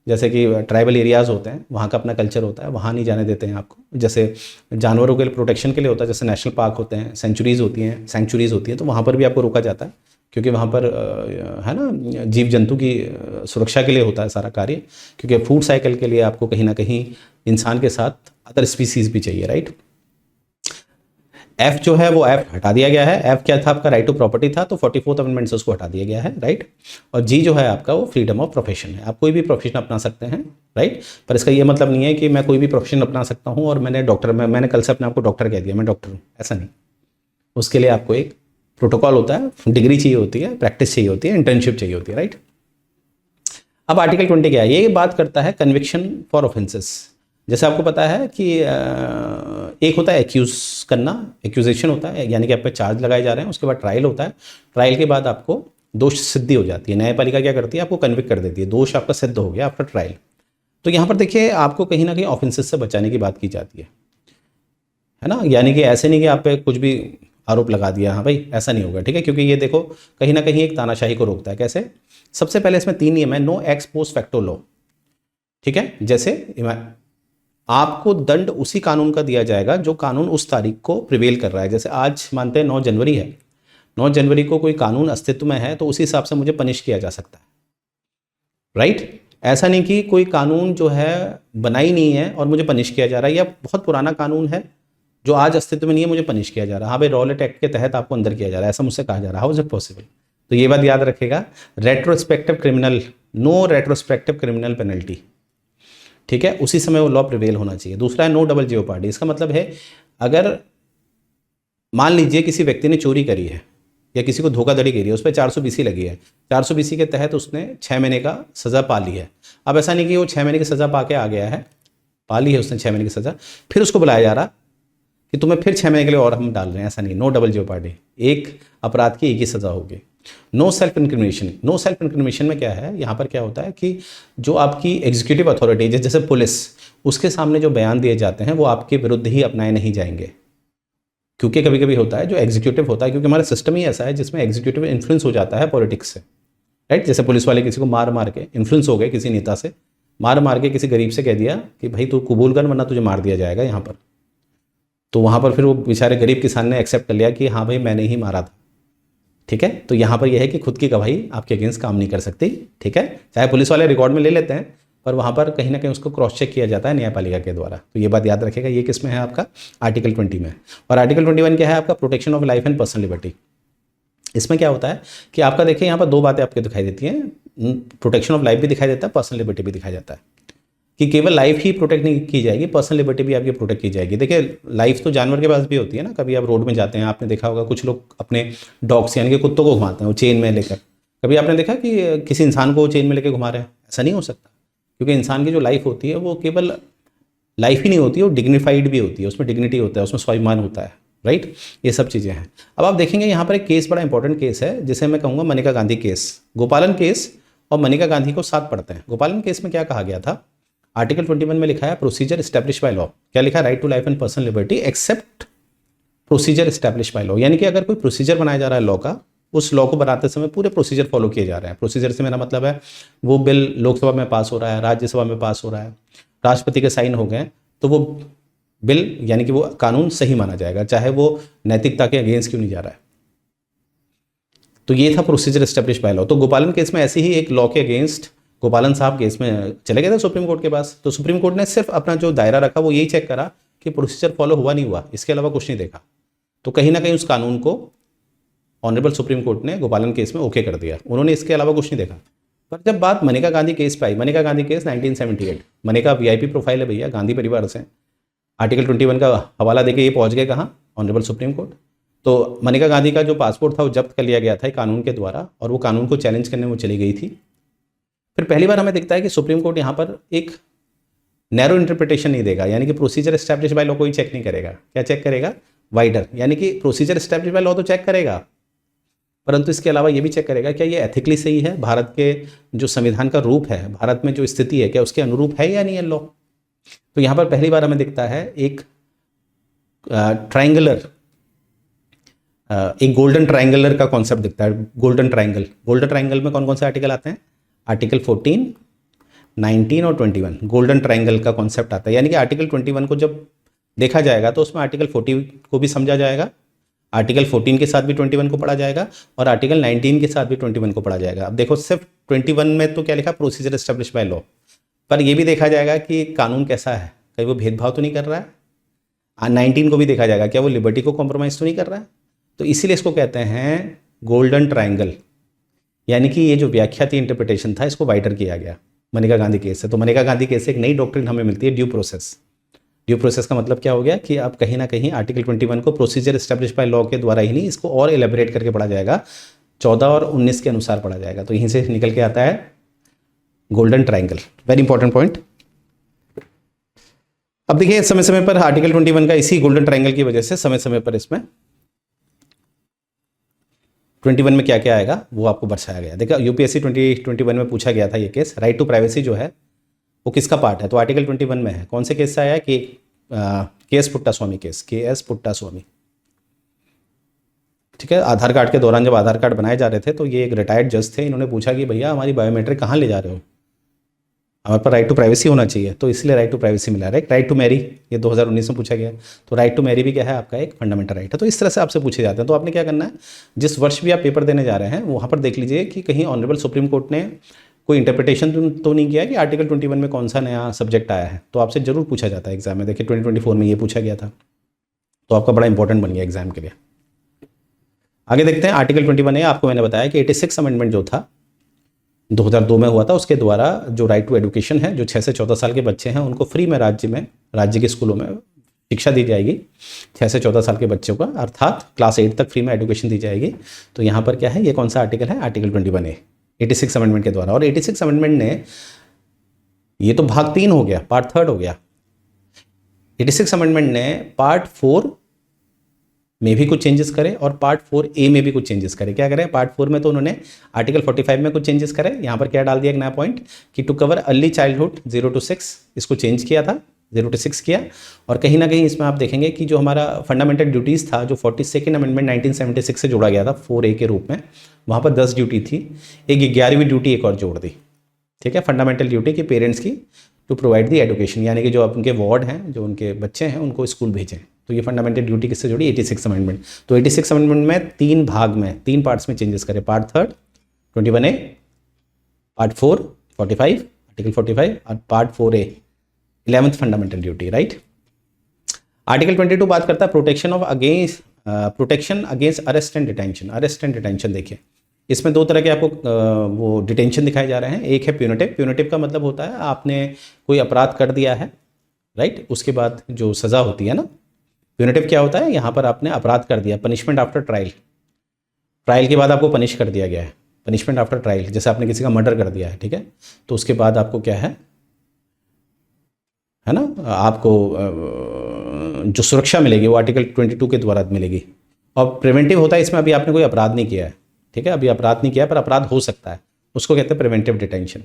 जैसे कि ट्राइबल एरियाज़ होते हैं, वहाँ का अपना कल्चर होता है, वहाँ नहीं जाने देते हैं आपको। जैसे जानवरों के लिए प्रोटेक्शन के लिए होता है, जैसे नेशनल पार्क होते हैं, सेंचुरीज़ होती हैं, तो वहाँ पर भी आपको रोका जाता है, क्योंकि वहाँ पर है ना जीव जंतु की सुरक्षा के लिए होता है सारा कार्य। क्योंकि फूड साइकिल के लिए आपको कहीं ना कहीं इंसान के साथ अदर स्पीसीज़ भी चाहिए, राइट। एफ जो है वो एफ हटा दिया गया है। एफ क्या था आपका, राइट टू प्रॉपर्टी था, तो 44th अमेंडमेंट से उसको हटा दिया गया है, राइट। और जी जो है आपका वो फ्रीडम ऑफ प्रोफेशन है, आप कोई भी प्रोफेशन अपना सकते हैं, राइट। पर इसका ये मतलब नहीं है कि मैं कोई भी प्रोफेशन अपना सकता हूँ और मैंने कल से अपने आपको डॉक्टर कह दिया, मैं डॉक्टर हूँ, ऐसा नहीं। उसके लिए आपको एक प्रोटोकॉल होता है, डिग्री चाहिए होती है, प्रैक्टिस चाहिए होती है, इंटर्नशिप चाहिए होती है, राइट। अब आर्टिकल 20 क्या है, ये बात करता है कन्विक्शन फॉर ऑफेंसेस। जैसे आपको पता है कि एक होता है एक्यूज करना, एक्यूजेशन होता है, यानी कि आप पे चार्ज लगाए जा रहे हैं, उसके बाद ट्रायल होता है, ट्रायल के बाद आपको दोष सिद्धि हो जाती है। न्यायपालिका क्या करती है, आपको कन्विक्ट कर देती है, दोष आपका सिद्ध हो गया आफ्टर ट्रायल। तो यहाँ पर देखिए आपको कहीं ना कहीं ऑफेंसेस से बचाने की बात की जाती है ना। यानी कि ऐसे नहीं कि आप पे कुछ भी आरोप लगा दिया, हाँ भाई ऐसा नहीं होगा, ठीक है। क्योंकि ये देखो कहीं ना कहीं एक तानाशाही को रोकता है। कैसे, सबसे पहले इसमें 3 नियम है। No ex post facto law, ठीक है। जैसे आपको दंड उसी कानून का दिया जाएगा जो कानून उस तारीख को प्रिवेल कर रहा है। जैसे आज मानते हैं 9 जनवरी है, 9 जनवरी को कोई कानून अस्तित्व में है तो उसी हिसाब से मुझे पनिश किया जा सकता है, राइट। ऐसा नहीं कि कोई कानून जो है बना ही नहीं है और मुझे पनिश किया जा रहा है, या बहुत पुराना कानून है जो आज अस्तित्व में नहीं है, मुझे पनिश किया जा रहा है। हाँ भाई रॉलेट एक्ट के तहत आपको अंदर किया जा रहा है, ऐसा मुझसे कहा जा रहा है, हाउ इज इट पॉसिबल। तो ये बात याद रखेगा, retrospective criminal, no retrospective criminal penalty, ठीक है, उसी समय वो लॉ प्रिवेल होना चाहिए। दूसरा है नो डबल जेओपार्डी। इसका मतलब है अगर मान लीजिए किसी व्यक्ति ने चोरी करी है या किसी को धोखाधड़ी करी है, उस पर 420 लगी है, 420 के तहत उसने 6 महीने का सज़ा पा ली है। अब ऐसा नहीं कि वो 6 महीने की सज़ा पा के आ गया है, पा ली है उसने 6 महीने की सज़ा, फिर उसको बुलाया जा रहा कि तुम्हें फिर 6 महीने के लिए और हम डाल रहे हैं, ऐसा नहीं। नो डबल जेओपार्डी, एक अपराध की एक ही सज़ा होगी। No self incrimination. No self incrimination में क्या है, यहाँ पर क्या होता है कि जो आपकी एग्जीक्यूटिव अथॉरिटी जैसे पुलिस, उसके सामने जो बयान दिए जाते हैं वो आपके विरुद्ध ही अपनाए नहीं जाएंगे। क्योंकि कभी कभी होता है जो एग्जीक्यूटिव होता है, क्योंकि हमारा सिस्टम ही ऐसा है जिसमें एग्जीक्यूटिव इन्फ्लुएंस हो जाता है पॉलिटिक्स से, राइट। जैसे पुलिस वाले किसी को मार मार के इन्फ्लुएंस हो गए, किसी नेता से मार मार के किसी गरीब से कह दिया कि भाई तू कबूल कर वरना तुझे मार दिया जाएगा यहाँ पर। तो वहाँ पर फिर वो बेचारे गरीब किसान ने एक्सेप्ट कर लिया कि हाँ भाई मैंने ही मारा था, ठीक है, तो यहाँ पर यह है कि खुद की गवाही आपके अगेंस्ट काम नहीं कर सकती। ठीक है, चाहे पुलिस वाले रिकॉर्ड में ले लेते हैं, पर वहाँ पर कहीं ना कहीं उसको क्रॉस चेक किया जाता है न्यायपालिका के द्वारा। तो ये बात याद रखेगा। ये किस में है आपका? आर्टिकल 20 में। और आर्टिकल 21 क्या है आपका? Protection of life and personal liberty. इसमें क्या होता है कि आपका देखिए यहाँ पर दो बातें आपको दिखाई देती हैं, प्रोटेक्शन ऑफ लाइफ भी दिखाई देता है, पर्सनल लिबर्टी भी दिखाई जाता है, कि केवल लाइफ ही प्रोटेक्ट नहीं की जाएगी, पर्सनल लिबर्टी भी आपकी प्रोटेक्ट की जाएगी। देखिए लाइफ तो जानवर के पास भी होती है ना, कभी आप रोड में जाते हैं, आपने देखा होगा कुछ लोग अपने डॉग्स यानी कि कुत्तों को घुमाते हैं वो चेन में लेकर। कभी आपने देखा कि किसी इंसान को चेन में लेकर घुमा रहे हैं? ऐसा नहीं हो सकता, क्योंकि इंसान की जो लाइफ होती है वो केवल लाइफ ही नहीं होती है, वो डिग्निफाइड भी होती है, उसमें डिग्निटी होता है, उसमें स्वाभिमान होता है, राइट। ये सब चीज़ें हैं। अब आप देखेंगे यहाँ पर एक केस बड़ा इंपॉर्टेंट केस है, जिसे मैं कहूँगा मनिका गांधी केस। गोपालन केस और मनिका गांधी को साथ पढ़ते हैं। गोपालन केस में क्या कहा गया था? आर्टिकल 21 में लिखा है प्रोसीजर एस्टैब्लिश बाय लॉ। क्या लिखा है? Right to life and personal liberty except procedure establish by law. यानी कि अगर कोई प्रोसीजर बनाया जा रहा है लॉ का, उस लॉ को बनाते समय पूरे प्रोसीजर फॉलो किए जा रहे हैं। प्रोसीजर से मेरा मतलब है वो बिल लोकसभा में पास हो रहा है, राज्यसभा में पास हो रहा है, राष्ट्रपति के साइन हो गए, तो वो बिल यानी कि वो कानून सही माना जाएगा, चाहे वो नैतिकता के अगेंस्ट क्यों नहीं जा रहा है। तो ये था प्रोसीजर एस्टैब्लिश बाय लॉ। तो गोपालन केस में ऐसे ही एक लॉ के अगेंस्ट गोपालन साहब केस में चले गए थे सुप्रीम कोर्ट के पास। तो सुप्रीम कोर्ट ने सिर्फ अपना जो दायरा रखा वो यही चेक करा कि प्रोसीजर फॉलो हुआ नहीं हुआ, इसके अलावा कुछ नहीं देखा। तो कहीं ना कहीं उस कानून को ऑनरेबल सुप्रीम कोर्ट ने गोपालन केस में ओके कर दिया, उन्होंने इसके अलावा कुछ नहीं देखा। पर जब बात मनिका गांधी केस पे आई, Maneka Gandhi case 1978, Maneka VIP profile है भैया, गांधी परिवार से, आर्टिकल 21 का हवाला देके ये पहुंच गए कहाँ? Honourable supreme court. तो मनिका गांधी का जो पासपोर्ट था वो जब्त कर लिया गया था कानून के द्वारा, और वो कानून को चैलेंज करने वो चली गई थी। फिर पहली बार हमें दिखता है कि सुप्रीम कोर्ट यहाँ पर एक नैरो इंटरप्रिटेशन नहीं देगा, यानी कि प्रोसीजर एस्टैब्लिश बाय लॉ को ही चेक नहीं करेगा। क्या चेक करेगा? वाइडर, यानी कि प्रोसीजर एस्टैब्लिश बाय लॉ तो चेक करेगा, परंतु इसके अलावा ये भी चेक करेगा क्या ये एथिकली सही है, भारत के जो संविधान का रूप है, भारत में जो स्थिति है, क्या उसके अनुरूप है या नहीं है लॉ। तो यहाँ पर पहली बार हमें दिखता है एक ट्रायंगुलर, एक गोल्डन ट्रायंगुलर का कॉन्सेप्ट दिखता है। गोल्डन ट्रायंगल, गोल्डन ट्रायंगल में कौन कौन से आर्टिकल आते हैं? आर्टिकल 14, 19 और 21 गोल्डन ट्रायंगल का कॉन्सेप्ट आता है। यानी कि आर्टिकल 21 को जब देखा जाएगा तो उसमें आर्टिकल 40 को भी समझा जाएगा, आर्टिकल 14 के साथ भी 21 को पढ़ा जाएगा, और आर्टिकल 19 के साथ भी 21 को पढ़ा जाएगा। अब देखो सिर्फ 21 में तो क्या लिखा? प्रोसीजर एस्टैब्लिश बाय लॉ, पर यह भी देखा जाएगा कि कानून कैसा है, कहीं वो भेदभाव तो नहीं कर रहा है। 19 को भी देखा जाएगा क्या वो लिबर्टी को कॉम्प्रोमाइज़ तो नहीं कर रहा है। तो इसीलिए इसको कहते हैं गोल्डन ट्रायंगल, यानी कि ये जो व्याख्या थी, इंटरप्रिटेशन था, इसको वाइडर किया गया मनिका गांधी केस से। तो मनिका गांधी केस से एक नई डॉक्ट्रिन हमें मिलती है, ड्यू प्रोसेस। ड्यू प्रोसेस का मतलब क्या हो गया कि अब कहीं ना कहीं आर्टिकल 21 को प्रोसीजर एस्टैब्लिश बाय लॉ के द्वारा ही नहीं, इसको और एलेबरेट करके पढ़ा जाएगा, 14 और 19 के अनुसार पढ़ा जाएगा। तो यहीं से निकल के आता है golden triangle, very important point. अब देखिए समय समय पर आर्टिकल 21 का इसी गोल्डन ट्रायंगल की वजह से समय समय पर इसमें 21 में क्या क्या आएगा वो आपको दर्शाया गया। देखा यूपीएससी 2021 में पूछा गया था ये केस, राइट टू प्राइवेसी जो है वो किसका पार्ट है? तो आर्टिकल 21 में है। कौन से केस से आया है? के एस पुट्टास्वामी केस, के एस पुट्टास्वामी। ठीक है, आधार कार्ड के दौरान जब आधार कार्ड बनाए जा रहे थे तो ये एक रिटायर्ड जज थे, इन्होंने पूछा कि भैया हमारी बायोमेट्रिक कहाँ ले जा रहे हो, हमारे पर राइट टू प्राइवेसी होना चाहिए, तो इसलिए राइट टू प्राइवेसी मिला। राइट टू मैरी, ये 2019 में पूछा गया। तो राइट टू मैरी भी क्या है? आपका एक फंडामेंटल राइट है। तो इस तरह से आपसे पूछे जाते हैं। तो आपने क्या करना है, जिस वर्ष भी आप पेपर देने जा रहे हैं वहाँ पर देख लीजिए कि कहीं ऑनरेबल सुप्रीम कोर्ट ने कोई इंटरप्रिटेशन तो नहीं किया कि आर्टिकल 21 में कौन सा नया सब्जेक्ट आया है। तो आपसे जरूर पूछा जाता है एग्जाम में। देखिए 2024 में ये पूछा गया था, तो आपका बड़ा इंपॉर्टेंट बन गया एग्जाम के लिए। आगे देखते हैं आर्टिकल 21 आपको मैंने बताया कि 86 अमेंडमेंट जो था 2002 में हुआ था, उसके द्वारा जो राइट टू एजुकेशन है, जो 6 से 14 साल के बच्चे हैं उनको फ्री में राज्य के स्कूलों में शिक्षा दी जाएगी 6 से 14 साल के बच्चों का, अर्थात क्लास 8 तक फ्री में एजुकेशन दी जाएगी। तो यहाँ पर क्या है, ये कौन सा आर्टिकल है? आर्टिकल 21A 86 अमेंडमेंट के द्वारा। और 86 अमेंडमेंट ने, ये तो भाग 3 हो गया, पार्ट 3 हो गया। 86 अमेंडमेंट ने पार्ट 4 में भी कुछ चेंजेस करे और पार्ट 4A में भी कुछ चेंजेस करे। क्या करें? पार्ट 4 में तो उन्होंने आर्टिकल 45 में कुछ चेंजेस करे। यहाँ पर क्या डाल दिया एक नया पॉइंट कि to cover early childhood 0 to 6, इसको चेंज किया था, 0 to 6 किया। और कहीं ना कहीं इसमें आप देखेंगे कि जो हमारा फंडामेंटल ड्यूटीज़ था, जो 42nd अमेंडमेंट 1976 से जोड़ा गया था 4A के रूप में, वहाँ पर 10 ड्यूटी थी, एक 11वीं ड्यूटी एक और जोड़ दी। ठीक है, फंडामेंटल ड्यूटी की पेरेंट्स की टू प्रोवाइड दी एजुकेशन, यानी कि जो उनके वार्ड हैं, जो उनके बच्चे हैं, उनको स्कूल भेजें। तो ये फंडामेंटल ड्यूटी किससे जुड़ी, 86 अमेंडमेंट। तो 86 अमेंडमेंट में 3 भाग में 3 पार्ट्स में चेंजेस करे, पार्ट 3 21A, पार्ट 4 45 आर्टिकल 45 और part 4A 11th fundamental duty, right. Article 22 बात करता है protection against arrest and detention. Arrest and detention देखिए, इसमें 2 तरह के आपको वो डिटेंशन दिखाए जा रहे हैं। एक है प्यूनिटिव। प्यूनिटिव का मतलब होता है आपने कोई अपराध कर दिया है, राइट, उसके बाद जो सज़ा होती है ना। प्यूनिटिव क्या होता है, यहाँ पर आपने अपराध कर दिया, पनिशमेंट आफ्टर ट्रायल, ट्रायल के बाद आपको पनिश कर दिया गया है, पनिशमेंट आफ्टर ट्रायल। जैसे आपने किसी का मर्डर कर दिया है, ठीक है, तो उसके बाद आपको क्या है ना, आपको जो सुरक्षा मिलेगी वो आर्टिकल 22 के द्वारा मिलेगी। और प्रिवेंटिव होता है, इसमें अभी आपने कोई अपराध नहीं किया है, ठीक है, अभी अपराध नहीं किया है पर अपराध हो सकता है, उसको कहते हैं प्रिवेंटिव डिटेंशन।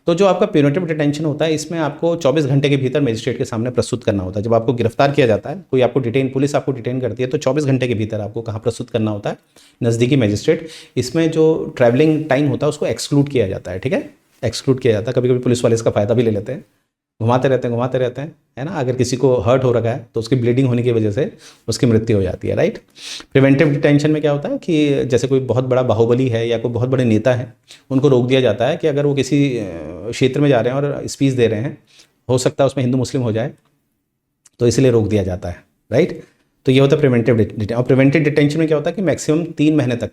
तो जो आपका प्यूनिटिव डिटेंशन होता है, इसमें आपको 24 घंटे के भीतर मजिस्ट्रेट के सामने प्रस्तुत करना होता है। जब आपको गिरफ्तार किया जाता है, कोई आपको पुलिस आपको डिटेन करती है, तो 24 घंटे के भीतर आपको कहाँ प्रस्तुत करना होता है, नज़दीकी मजिस्ट्रेट। इसमें जो ट्रैवलिंग टाइम होता है उसको एक्सक्लूड किया जाता है, ठीक है, एक्सक्लूड किया जाता है। कभी कभी पुलिस वाले इसका फ़ायदा भी ले लेते हैं, घुमाते रहते हैं, है ना। अगर किसी को हर्ट हो रखा है तो उसकी ब्लीडिंग होने की वजह से उसकी मृत्यु हो जाती है, राइट। प्रिवेंटिव डिटेंशन में क्या होता है कि जैसे कोई बहुत बड़ा बाहुबली है या कोई बहुत बड़े नेता है, उनको रोक दिया जाता है कि अगर वो किसी क्षेत्र में जा रहे हैं और स्पीच दे रहे हैं, हो सकता है उसमें हिंदू मुस्लिम हो जाए, तो इसलिए रोक दिया जाता है, राइट। तो ये होता है प्रिवेंटिव डिटेंशन। और प्रिवेंटिव डिटेंशन में क्या होता है कि मैक्सिमम 3 महीने तक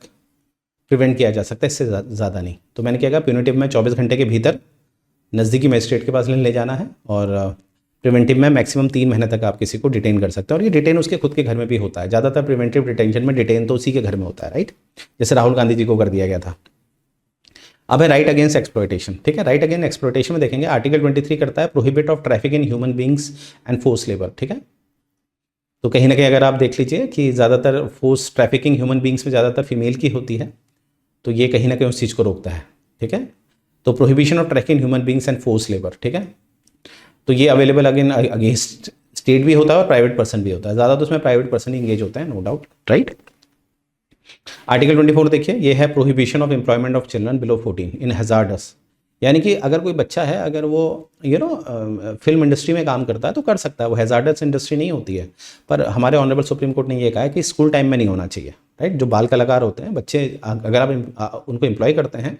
प्रिवेंट किया जा सकता है, इससे ज़्यादा नहीं। तो मैंने क्या कहा, प्यूनिटिव में 24 घंटे के भीतर नज़दीकी मजिस्ट्रेट के पास ले जाना है, और प्रिवेंटिव में मैक्सिमम 3 महीने तक आप किसी को डिटेन कर सकते हैं। और ये डिटेन उसके खुद के घर में भी होता है। ज़्यादातर प्रिवेंटिव डिटेंशन में डिटेन तो उसी के घर में होता है, राइट, जैसे राहुल गांधी जी को कर दिया गया था। अब है राइट अगेंस्ट एक्सप्लॉयटेशन, ठीक है। राइट अगेंस्ट एक्सप्लॉयटेशन में देखेंगे आर्टिकल 23 करता है prohibit of traffic in human beings and force labour, ठीक है। तो कहीं ना कहीं अगर आप देख लीजिए कि ज़्यादातर फोर्स ट्रैफिकिंग ह्यूमन बींग्स में ज़्यादातर फीमेल की होती है, तो ये कहीं ना कहीं उस चीज़ को रोकता है, ठीक है। तो prohibition of trafficking human beings and force labour, ठीक है। तो ये अवेलेबल अगेंस्ट स्टेट भी होता है और प्राइवेट पर्सन भी होता है। ज़्यादा तो उसमें प्राइवेट पर्सन ही इंगेज होते हैं, नो डाउट, राइट। आर्टिकल 24 देखिए, ये है prohibition of employment of children below 14 in hazards. यानी कि अगर कोई बच्चा है, अगर वो फिल्म इंडस्ट्री में काम करता है तो कर सकता है, वो हैजार्डस इंडस्ट्री नहीं होती है। पर हमारे ऑनरेबल सुप्रीम कोर्ट ने ये कहा है कि स्कूल टाइम में नहीं होना चाहिए, राइट। जो बाल कलाकार होते हैं बच्चे, अगर आप उनको एम्प्लॉय करते हैं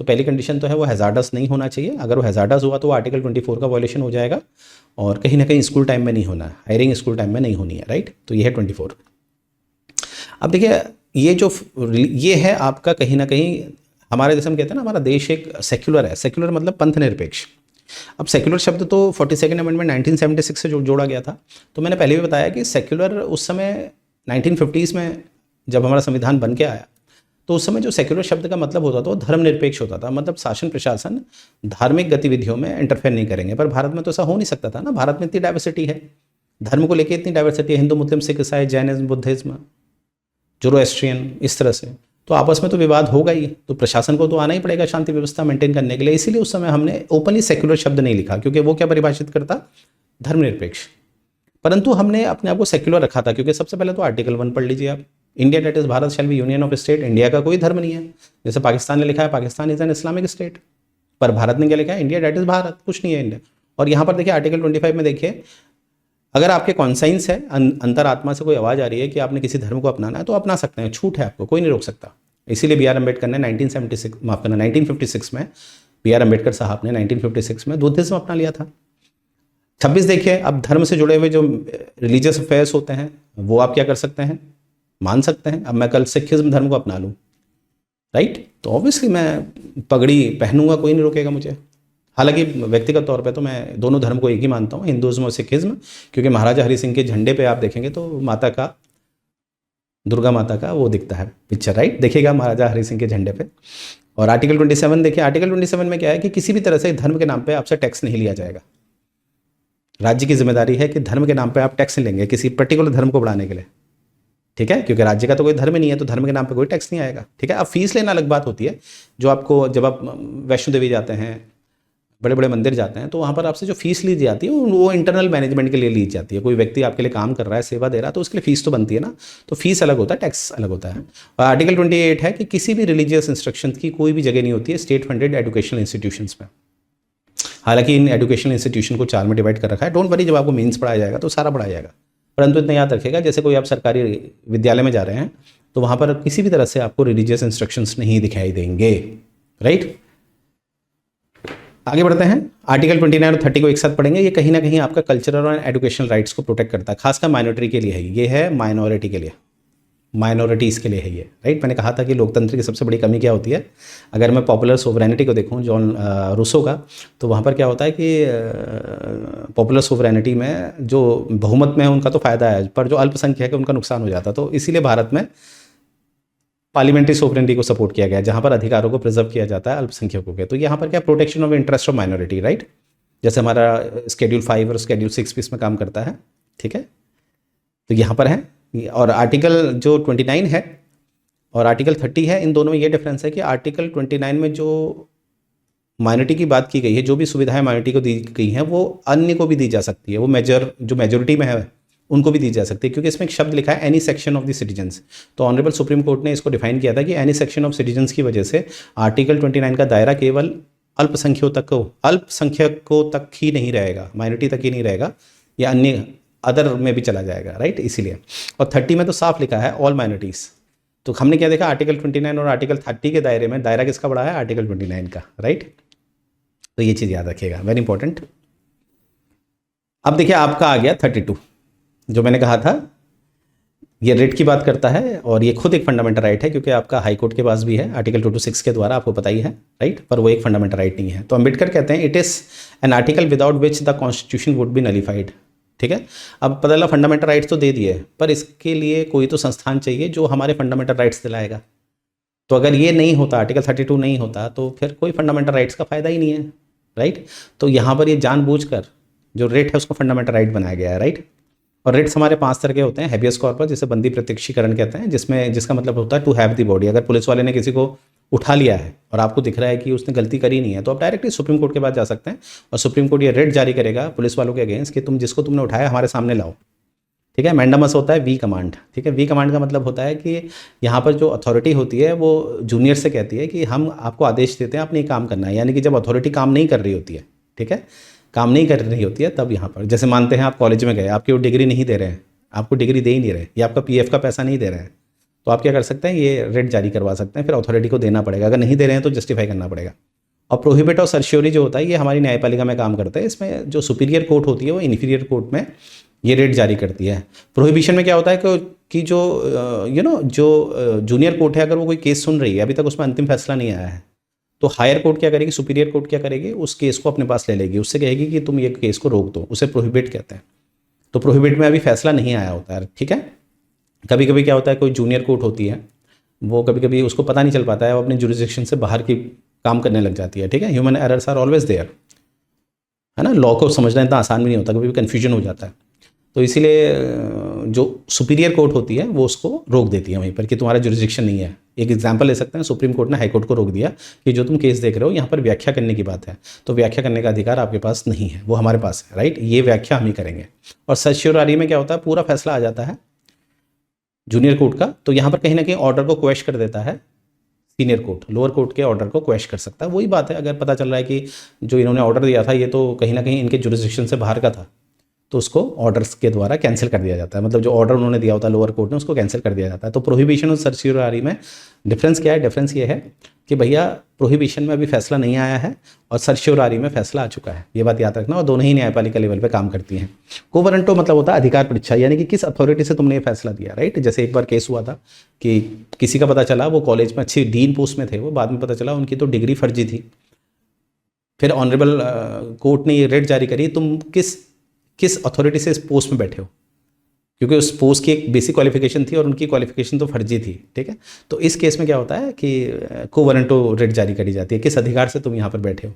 तो पहली कंडीशन तो है वो हैजार्डस नहीं होना चाहिए। अगर वो हैजार्डस हुआ तो वो आर्टिकल 24 का वायलेशन हो जाएगा, और कहीं ना कहीं स्कूल टाइम में नहीं होना है, हायरिंग स्कूल टाइम में नहीं होनी है, राइट। तो ये है 24। अब देखिए, ये है आपका कहीं ना कहीं हमारे जैसे हम कहते हैं ना, हमारा देश एक सेक्युलर है। सेक्युलर मतलब पंथ निरपेक्ष। अब सेक्युलर शब्द तो 42nd अमेंडमेंट 1976 से जोड़ा गया था। तो मैंने पहले भी बताया कि सेक्युलर उस समय 1950s में जब हमारा संविधान बन के आया, तो उस समय जो सेक्युलर शब्द का मतलब होता था वो धर्मनिरपेक्ष होता था। मतलब शासन प्रशासन धार्मिक गतिविधियों में इंटरफेयर नहीं करेंगे। पर भारत में तो ऐसा हो नहीं सकता था ना, भारत में इतनी डाइवर्सिटी है, धर्म को लेकर इतनी डाइवर्सिटी है, हिंदू मुस्लिम सिख ईसाई जैनिज्म बुद्धिज्म जोरोएस्ट्रियन, इस तरह से, तो आपस में तो विवाद होगा ही। तो प्रशासन को तो आना ही पड़ेगा शांति व्यवस्था मेंटेन करने के लिए। इसीलिए उस समय हमने ओपनली सेक्युलर शब्द नहीं लिखा, क्योंकि वो क्या परिभाषित करता, धर्मनिरपेक्ष। परंतु हमने अपने आप को सेक्युलर रखा था, क्योंकि सबसे पहले तो आर्टिकल 1 पढ़ लीजिए आप, India that is Bharat shall be union of state. India का कोई धर्म नहीं है। जैसे पाकिस्तान ने लिखा है Pakistan is an Islamic state, पर भारत ने क्या लिखा है, इंडिया डेट इज भारत, कुछ नहीं है इंडिया। और यहाँ पर देखिए आर्टिकल 25 में देखिए, अगर आपके कॉन्साइंस है, अंतरात्मा से कोई आवाज़ आ रही है कि आपने किसी धर्म को अपनाना है, तो अपना सकते हैं, छूट है आपको, कोई नहीं रोक सकता। इसीलिए बी आर अम्बेडकर ने 1956 में बी आर अम्बेडकर साहब ने 1956 में बुद्धिज्म अपना लिया था। 26 देखिए, अब धर्म से जुड़े हुए जो रिलीजियस अफेयर्स होते हैं वो आप क्या कर सकते हैं, मान सकते हैं। अब मैं कल सिखिज्म धर्म को अपना लूँ, राइट, तो ऑब्वियसली मैं पगड़ी पहनूंगा, कोई नहीं रोकेगा मुझे। हालांकि व्यक्तिगत तौर पे तो मैं दोनों धर्म को एक ही मानता हूँ, हिंदुज़्म और सिखिज्म, क्योंकि महाराजा हरि सिंह के झंडे पे आप देखेंगे तो माता का, दुर्गा माता का वो दिखता है पिक्चर, राइट, देखिएगा महाराजा हरि सिंह के झंडे पे। और आर्टिकल 27 देखिए, आर्टिकल 27 में क्या है कि किसी भी तरह से धर्म के नाम पे आपसे टैक्स नहीं लिया जाएगा। राज्य की जिम्मेदारी है कि धर्म के नाम पे आप टैक्स नहीं लेंगे किसी पर्टिकुलर धर्म को बढ़ाने के लिए, ठीक है, क्योंकि राज्य का तो कोई धर्म नहीं है, तो धर्म के नाम पे कोई टैक्स नहीं आएगा, ठीक है। अब फीस लेना अलग बात होती है, जो आपको जब आप वैष्णो देवी जाते हैं, बड़े बड़े मंदिर जाते हैं, तो वहाँ पर आपसे जो फीस ली जाती है वो इंटरनल मैनेजमेंट के लिए ली जाती है। कोई व्यक्ति आपके लिए काम कर रहा है, सेवा दे रहा है, तो उसके लिए फीस तो बनती है ना, तो फीस अलग होता है, टैक्स अलग होता है। और आर्टिकल 28 है कि किसी भी रिलीजियस इंस्ट्रक्शन की कोई भी जगह नहीं होती है स्टेट फंडेड एजुकेशनल इंस्टीट्यूशंस में। हालांकि इन एजुकेशनल इंस्टीट्यूशन को 4 में डिवाइड कर रखा है, डोंट वरी, जब आपको मेंस पढ़ाया जाएगा तो सारा पढ़ाया जाएगा, परंतु इतना याद रखिएगा, जैसे कोई आप सरकारी विद्यालय में जा रहे हैं तो वहाँ पर किसी भी तरह से आपको रिलीजियस इंस्ट्रक्शंस नहीं दिखाई देंगे, राइट। आगे बढ़ते हैं, आर्टिकल 29 और 30 को एक साथ पढ़ेंगे। ये कहीं ना कहीं आपका कल्चरल और एजुकेशनल राइट्स को प्रोटेक्ट करता है, खासकर माइनॉरिटी के लिए है, ये है माइनॉरिटी के लिए, माइनॉरिटीज़ के लिए है ये, राइट। मैंने कहा था कि लोकतंत्र की सबसे बड़ी कमी क्या होती है, अगर मैं पॉपुलर सोवरेनिटी को देखूं जॉन रूसो का, तो वहाँ पर क्या होता है कि पॉपुलर सोवरेनिटी में जो बहुमत में है उनका तो फ़ायदा है, पर जो अल्पसंख्यक है उनका नुकसान हो जाता है। तो इसीलिए भारत में पार्लियामेंट्री सोवरेनिटी को सपोर्ट किया गया, जहाँ पर अधिकारों को प्रिजर्व किया जाता है अल्पसंख्यकों के। तो यहाँ पर क्या, protection of interest of minority, right, जैसे हमारा शेड्यूल 5 और शेड्यूल 6 भी इसमें काम करता है, ठीक है। तो यहाँ पर है, और आर्टिकल जो 29 है और आर्टिकल 30 है, इन दोनों में ये डिफरेंस है कि आर्टिकल 29 में जो माइनॉरिटी की बात की गई है, जो भी सुविधाएं माइनॉरिटी को दी गई हैं वो अन्य को भी दी जा सकती है, वो जो मेजोरिटी में है उनको भी दी जा सकती है, क्योंकि इसमें एक शब्द लिखा है any section of the citizens. तो ऑनरेबल सुप्रीम कोर्ट ने इसको डिफाइन किया था कि एनी सेक्शन ऑफ सिटीजन्स की वजह से आर्टिकल 29 का दायरा केवल अल्पसंख्यकों तक ही नहीं रहेगा, माइनॉरिटी तक ही नहीं रहेगा, या अन्य अदर में भी चला जाएगा, राइट, इसीलिए। और 30 में तो साफ लिखा है ऑल माइनॉरिटीज़। तो हमने क्या देखा, आर्टिकल 29 और आर्टिकल 30 के दायरे में दायरा किसका बड़ा है, आर्टिकल 29 का, राइट। तो ये चीज़ याद रखिएगा, वेरी इंपॉर्टेंट। अब देखिए आपका आ गया 32, जो मैंने कहा था ये रेट की बात करता है, और ये खुद एक फंडामेंटल राइट है, क्योंकि आपका हाई कोर्ट के पास भी है आर्टिकल 226 के द्वारा, आपको पता ही है, राइट, पर वो एक फंडामेंटल राइट नहीं है। तो अम्बेडकर कहते हैं it is an article without which the constitution would be nullified, ठीक है। अब पता चला फंडामेंटल राइट्स तो दे दिए, पर इसके लिए कोई तो संस्थान चाहिए जो हमारे फंडामेंटल राइट्स दिलाएगा। तो अगर ये नहीं होता, आर्टिकल 32 नहीं होता, तो फिर कोई फंडामेंटल राइट्स का फ़ायदा ही नहीं है, राइट। तो यहाँ पर ये जानबूझकर जो रेट है उसको फंडामेंटल राइट बनाया गया है, राइट। और रेट्स हमारे 5 तरह के होते हैं, हैबियस कॉर्पस, जिसे बंदी प्रत्यक्षीकरण कहते हैं, जिसका मतलब होता है टू हैव द बॉडी। अगर पुलिस वाले ने किसी को उठा लिया है और आपको दिख रहा है कि उसने गलती करी नहीं है, तो आप डायरेक्टली सुप्रीम कोर्ट के पास जा सकते हैं, और सुप्रीम कोर्ट ये रेट जारी करेगा पुलिस वालों के अगेंस्ट कि जिसको तुमने उठाया हमारे सामने लाओ, ठीक है। मैंडामस होता है वी कमांड, ठीक है। वी कमांड का मतलब होता है कि यहाँ पर जो अथॉरिटी होती है वो जूनियर से कहती है कि हम आपको आदेश देते हैं, आपने काम करना है। यानी कि जब अथॉरिटी काम नहीं कर रही होती है, ठीक है, काम नहीं कर रही होती है, तब यहाँ पर जैसे मानते हैं आप कॉलेज में गए, आपकी वो डिग्री नहीं दे रहे हैं, आपको डिग्री दे ही नहीं रहे, या आपका पीएफ का पैसा नहीं दे रहे हैं, तो आप क्या कर सकते हैं, ये रेट जारी करवा सकते हैं, फिर अथॉरिटी को देना पड़ेगा। अगर नहीं दे रहे हैं तो जस्टिफाई करना पड़ेगा। और प्रोहिबिट और सर्श्योरी जो होता है, ये हमारी न्यायपालिका में काम करते हैं। इसमें जो सुपीरियर कोर्ट होती है वो इन्फीरियर कोर्ट में ये रेट जारी करती है। प्रोहिबिशन में क्या होता है कि जो जो जूनियर कोर्ट है, अगर वो कोई केस सुन रही है, अभी तक उसमें अंतिम फैसला नहीं आया है, तो हायर कोर्ट क्या करेगी, सुपीरियर कोर्ट क्या करेगी, उस केस को अपने पास ले लेगी, उससे कहेगी कि तुम ये केस को रोक दो, उसे प्रोहिबिट कहते हैं। तो प्रोहिबिट में अभी फैसला नहीं आया होता है, ठीक है। कभी कभी क्या होता है, कोई जूनियर कोर्ट होती है, वो कभी कभी उसको पता नहीं चल पाता है, वो अपने जुरिसडिक्शन से बाहर की काम करने लग जाती है, ठीक है। Human errors are always there, है ना। लॉ को समझना इतना आसान भी नहीं होता, कभी भी कन्फ्यूजन हो जाता है। तो इसीलिए जो सुपीरियर कोर्ट होती है वो उसको रोक देती है वहीं पर कि तुम्हारा जुरिसडिक्शन नहीं है। एक एग्जांपल ले सकते हैं, सुप्रीम कोर्ट ने हाई कोर्ट को रोक दिया कि जो तुम केस देख रहे हो यहाँ पर व्याख्या करने की बात है, तो व्याख्या करने का अधिकार आपके पास नहीं है, वो हमारे पास है, राइट। ये व्याख्या हम ही करेंगे। और सर्श्योरी में क्या होता है, पूरा फैसला आ जाता है जूनियर कोर्ट का, तो यहाँ पर कहीं ना कहीं ऑर्डर को क्वेश्चन कर देता है सीनियर कोर्ट, लोअर कोर्ट के ऑर्डर को क्वेश्चन कर सकता है। वही बात है, अगर पता चल रहा है कि जो इन्होंने ऑर्डर दिया था ये तो कहीं ना कहीं इनके जुरिसडिक्शन से बाहर का था, तो उसको ऑर्डर्स के द्वारा कैंसिल कर दिया जाता है। मतलब जो ऑर्डर उन्होंने दिया होता है लोअर कोर्ट ने, उसको कैंसिल कर दिया जाता है। तो प्रोहिबिशन और सर्श्योरी में डिफरेंस क्या है, डिफरेंस ये है कि भैया प्रोहिबिशन में अभी फैसला नहीं आया है और सर्श्योरी में फैसला आ चुका है, ये बात याद रखना। और दोनों ही न्यायपालिका लेवल पे काम करती हैं। कोवरेंटो मतलब होता है अधिकार परीक्षा, यानी कि किस अथॉरिटी से तुमने ये फैसला दिया, राइट। जैसे एक बार केस हुआ था कि किसी का पता चला, वो कॉलेज में अच्छी डीन पोस्ट में थे, वो बाद में पता चला उनकी तो डिग्री फर्जी थी। फिर ऑनरेबल कोर्ट ने ये रेट जारी करी, तुम किस अथॉरिटी से इस पोस्ट में बैठे हो, क्योंकि उस पोस्ट की एक बेसिक क्वालिफिकेशन थी और उनकी क्वालिफिकेशन तो फर्जी थी, ठीक है। तो इस केस में क्या होता है कि कोवरेंटो रेट जारी करी जाती है, किस अधिकार से तुम यहाँ पर बैठे हो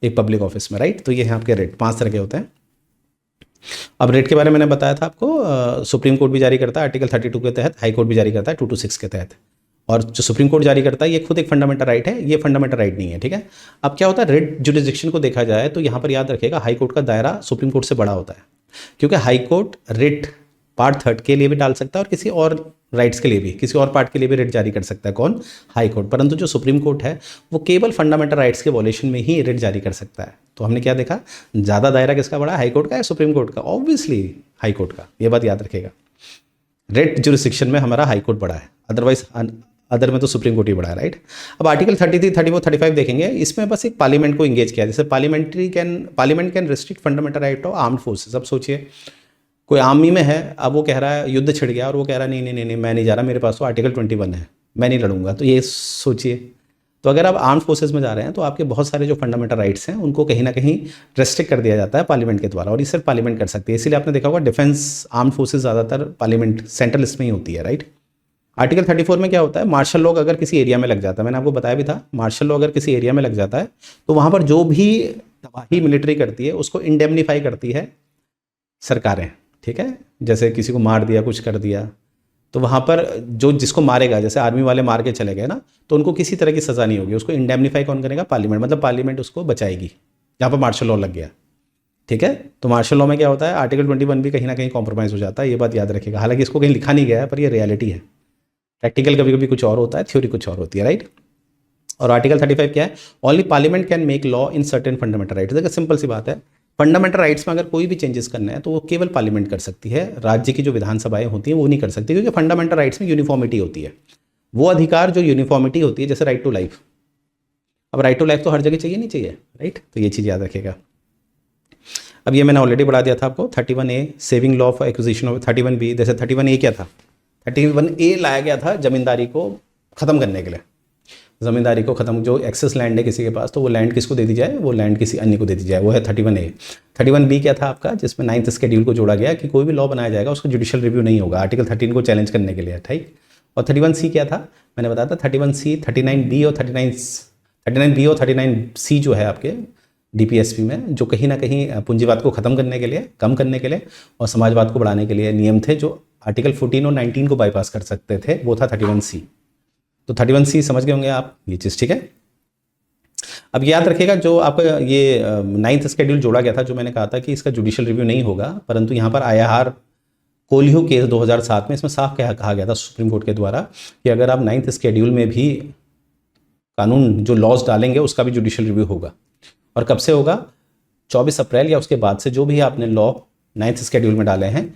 एक पब्लिक ऑफिस में, राइट। तो ये हैं आपके रेट, 5 तरह के होते हैं। अब रेट के बारे में मैंने बताया था आपको, सुप्रीम कोर्ट भी जारी करता है आर्टिकल 32 के तहत, हाई कोर्ट भी जारी करता है 226 के तहत, और जो सुप्रीम कोर्ट जारी करता है ये खुद एक फंडामेंटल राइट है, ये फंडामेंटल राइट नहीं है, ठीक है। अब क्या होता है, रेट जुरिसडिक्शन को देखा जाए तो यहाँ पर याद रखिएगा हाई कोर्ट का दायरा सुप्रीम कोर्ट से बड़ा होता है, क्योंकि हाई कोर्ट रेट पार्ट 3 के लिए भी डाल सकता है और किसी और राइट्स के लिए भी, किसी और पार्ट के लिए भी रेट जारी कर सकता है, कौन, हाई कोर्ट। परंतु जो सुप्रीम कोर्ट है वो केवल फंडामेंटल राइट्स के वॉल्यूशन में ही रेट जारी कर सकता है। तो हमने क्या देखा, ज़्यादा दायरा किसका बड़ा है, हाई कोर्ट का या सुप्रीम कोर्ट का। ऑब्वियसली हाई कोर्ट का, ये बात याद रखेगा। रेट जुरिस्डिक्शन में हमारा हाई कोर्ट बड़ा है, अदरवाइज अदर में तो सुप्रीम कोर्ट ही बड़ा है, राइट। अब आर्टिकल 33, 34, 35 देखेंगे, इसमें बस एक पार्लियामेंट को इंगेज किया, जैसे parliament can restrict fundamental right of armed forces. अब सोचिए कोई आर्मी में है, अब वो कह रहा है युद्ध छिड़ गया और वो कह रहा है नहीं नहीं नहीं नहीं मैं नहीं जा रहा, मेरे पास तो आर्टिकल 21 है, मैं नहीं लड़ूंगा। तो ये सोचिए, तो अगर आप आर्म्ड फोर्सेज में जा रहे हैं तो आपके बहुत सारे जो फंडामेंटल राइट्स हैं उनको कहीं ना कहीं रेस्ट्रिक्ट कर दिया जाता है पार्लियामेंट के द्वारा, और ये सिर्फ पार्लियामेंट कर सकती है। इसीलिए आपने देखा होगा डिफेंस आर्म्ड फोर्सेज ज़्यादातर पार्लियामेंट सेंट्रल लिस्ट में ही होती है, राइट। आर्टिकल 34 में क्या होता है, मार्शल लॉ अगर किसी एरिया में लग जाता है, मैंने आपको बताया भी था, मार्शल लॉ अगर किसी एरिया में लग जाता है तो वहाँ पर जो भी तबाही मिलिट्री करती है उसको इंडेमनीफाई करती है सरकारें, ठीक है। जैसे किसी को मार दिया, कुछ कर दिया, तो वहाँ पर जो जिसको मारेगा, जैसे आर्मी वाले मार के चले गए ना, तो उनको किसी तरह की सज़ा नहीं होगी, उसको इंडेमनीफाई कौन करेगा, पार्लियामेंट, मतलब पार्लियामेंट उसको बचाएगी जहाँ पर मार्शल लॉ लग गया, ठीक है। तो मार्शल लॉ में क्या होता है, आर्टिकल 21 भी कहीं ना कहीं कॉम्प्रोमाइज़ हो जाता है, ये बात याद रखिएगा। हालांकि इसको कहीं लिखा नहीं गया है पर ये रियलिटी है, प्रैक्टिकल कभी कभी कुछ और होता है, थ्योरी कुछ और होती है, राइट। और आर्टिकल 35 क्या है, only parliament can make law in certain fundamental rights. देखिए सिंपल सी बात है, फंडामेंटल राइट्स में अगर कोई भी चेंजेस करना है तो वो केवल पार्लियामेंट कर सकती है, राज्य की जो विधानसभाएं होती हैं वो नहीं कर सकती, क्योंकि फंडामेंटल राइट्स में यूनिफॉर्मिटी होती है। वो अधिकार जो यूनिफॉर्मिटी होती है, जैसे राइट टू लाइफ, अब राइट टू लाइफ तो हर जगह चाहिए नहीं चाहिए, राइट। तो ये चीज़ याद रखिएगा। अब ये मैंने ऑलरेडी बढ़ा दिया था आपको, 31A saving law for acquisition of, 31B, जैसे 31A क्या था, 31A लाया गया था जमींदारी को ख़त्म करने के लिए, ज़मींदारी को ख़त्म, जो एक्सेस लैंड है किसी के पास तो वो लैंड किसको दे दी जाए, वो लैंड किसी अन्य को दे दी जाए, वो है 31A। 31B क्या था आपका, जिसमें 9th शेड्यूल को जोड़ा गया कि कोई भी लॉ बनाया जाएगा उसको जुडिशियल रिव्यू नहीं होगा, आर्टिकल 13 को चैलेंज करने के लिए, ठीक। और 31C क्या था, मैंने बताया था 31C, 39B और 39B और 39C जो है आपके DPSP में, जो कहीं ना कहीं पूंजीवाद को ख़त्म करने के लिए, कम करने के लिए और समाजवाद को बढ़ाने के लिए नियम थे, जो आर्टिकल 14 और 19 को बाईपास कर सकते थे, वो था 31C। तो 31C समझ गए होंगे आप ये चीज़, ठीक है। अब याद रखिएगा जो आपका ये 9th शेड्यूल जोड़ा गया था, जो मैंने कहा था कि इसका जुडिशियल रिव्यू नहीं होगा, परंतु यहाँ पर IIR कोल्ह्यू केस 2007 में इसमें साफ कहा गया था सुप्रीम कोर्ट के द्वारा कि अगर आप 9th शेड्यूल में भी कानून जो लॉज डालेंगे उसका भी जुडिशियल रिव्यू होगा। और कब से होगा, 24 अप्रैल या उसके बाद से जो भी आपने लॉ 9th शेड्यूल में डाले हैं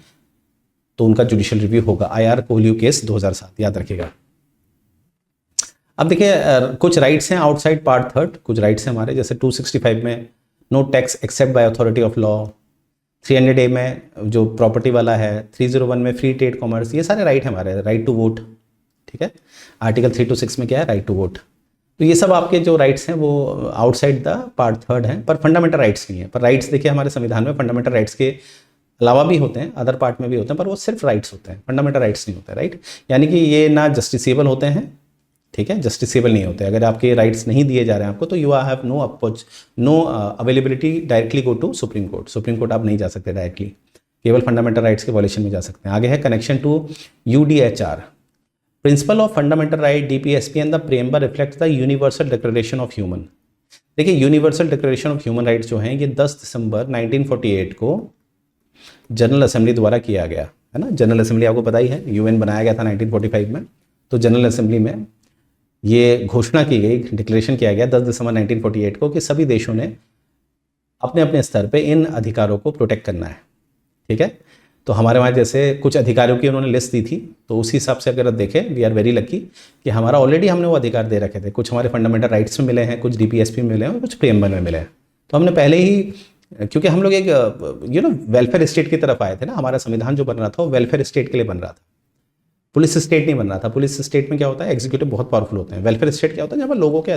तो उनका जुडिशियल रिव्यू होगा। IIR कोल्ह्यू केस 2007 याद रखिएगा। अब देखिए कुछ राइट्स हैं आउटसाइड पार्ट 3, कुछ राइट्स हैं हमारे, जैसे 265 में no tax except by authority of law, 300A में जो प्रॉपर्टी वाला है, 301 में फ्री ट्रेड कॉमर्स, ये सारे राइट हैं हमारे, राइट टू वोट, ठीक है। आर्टिकल 326 में क्या है, राइट टू वोट। तो ये सब आपके जो राइट्स हैं वो आउटसाइड द पार्ट 3 हैं, पर फंडामेंटल राइट्स नहीं है। पर राइट्स देखिए हमारे संविधान में फंडामेंटल राइट्स के अलावा भी होते हैं, अदर पार्ट में भी होते हैं, पर वो सिर्फ राइट्स होते हैं, फंडामेंटल राइट्स नहीं होते, राइट। यानी कि ये ना जस्टिसेबल होते हैं, ठीक है, जस्टिसेबल नहीं होते। अगर आपके राइट्स नहीं दिए जा रहे हैं आपको तो you have no availability directly go to supreme court. Supreme court आप नहीं जा सकते डायरेक्टली, केवल फंडामेंटल राइट्स के वॉलेशन में जा सकते हैं। आगे है connection to UDHR, principle of fundamental right, DPSP and the preamble reflect the universal declaration of human. देखिए universal declaration of human rights जो हैं ये 10 दिसंबर 1948 को जनरल असेंबली द्वारा किया गया है ना। जनरल असेंबली आपको पता ही है, UN बनाया गया था 1945 में, तो जनरल असेंबली में ये घोषणा की गई, डिक्लेरेशन किया गया 10 दिसंबर 1948 को कि सभी देशों ने अपने अपने स्तर पे इन अधिकारों को प्रोटेक्ट करना है, ठीक है। तो हमारे वहाँ जैसे कुछ अधिकारों की उन्होंने लिस्ट दी थी, तो उसी हिसाब से अगर देखें वी आर वेरी लकी कि हमारा ऑलरेडी हमने वो अधिकार दे रखे थे। कुछ हमारे फंडामेंटल राइट्स में मिले हैं, कुछ DPSP में मिले हैं और कुछ प्रेम्बल में मिले हैं। तो हमने पहले ही, क्योंकि हम लोग एक वेलफेयर स्टेट की तरफ आए थे ना, हमारा संविधान जो बन रहा था वो वेलफेयर स्टेट के लिए बन रहा था, पुलिस स्टेट नहीं बन रहा था। पुलिस स्टेट में क्या होता है, एग्जीक्यूटिव बहुत पावरफुल होते हैं। वेलफेयर स्टेट क्या होता है, जहाँ पर लोगों के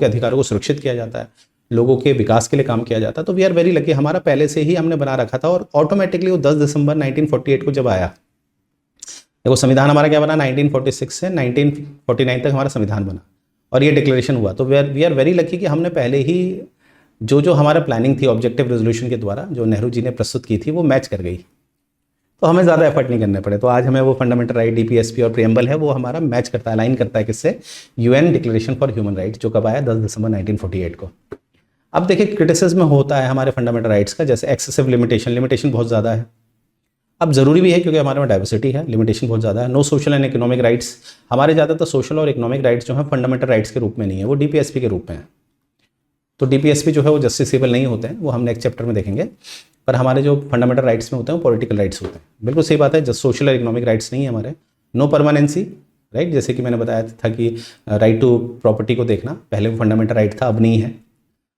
अधिकारों को सुरक्षित किया जाता है, लोगों के विकास के लिए काम किया जाता है। तो वी आर वेरी लकी, हमारा पहले से ही हमने बना रखा था और ऑटोमेटिकली वो 10 दिसंबर 1948 को जब आया, देखो संविधान हमारा क्या बना, 1946 से 1949 तक हमारा संविधान बना और ये डिक्लेरेशन हुआ। तो वी आर वेरी लकी कि हमने पहले ही जो हमारा प्लानिंग थी ऑब्जेक्टिव रेजोल्यूशन के द्वारा, जो नेहरू जी ने प्रस्तुत की थी, वो मैच कर गई, तो हमें ज़्यादा एफर्ट नहीं करने पड़े। तो आज हमें वो फंडामेंटल राइट, DPSP और प्रेम्बल है, वो हमारा मैच करता है, अलाइन करता है किससे, UN declaration for human rights, जो कब आया 10 दिसंबर 1948 को। अब देखिए क्रिटिसिज्म होता है हमारे फंडामेंटल राइट्स का, जैसे एक्सेसिव लिमिटेशन बहुत ज़्यादा है। अब ज़रूरी भी है क्योंकि हमारे में डाइवर्सिटी है, लिमिटेशन बहुत ज़्यादा है। No social and economic rights, हमारे ज़्यादातर सोशल और इकोनॉमिक राइट्स जो हैं फंडामेंटल राइट्स के रूप में नहीं है, वो DPSP के रूप में है। तो DPSP जो है वो जस्टिसेबल नहीं होते हैं, वो हम नेक्स्ट चैप्टर में देखेंगे। पर हमारे जो फंडामेंटल राइट्स में होते हैं वो पॉलिटिकल राइट्स होते हैं। बिल्कुल सही बात है, जस्ट सोशल और इकोनॉमिक राइट्स नहीं है हमारे। नो परमानेंसी राइट, जैसे कि मैंने बताया था कि राइट टू प्रॉपर्टी को देखना, पहले वो फंडामेंटल राइट था, अब नहीं है।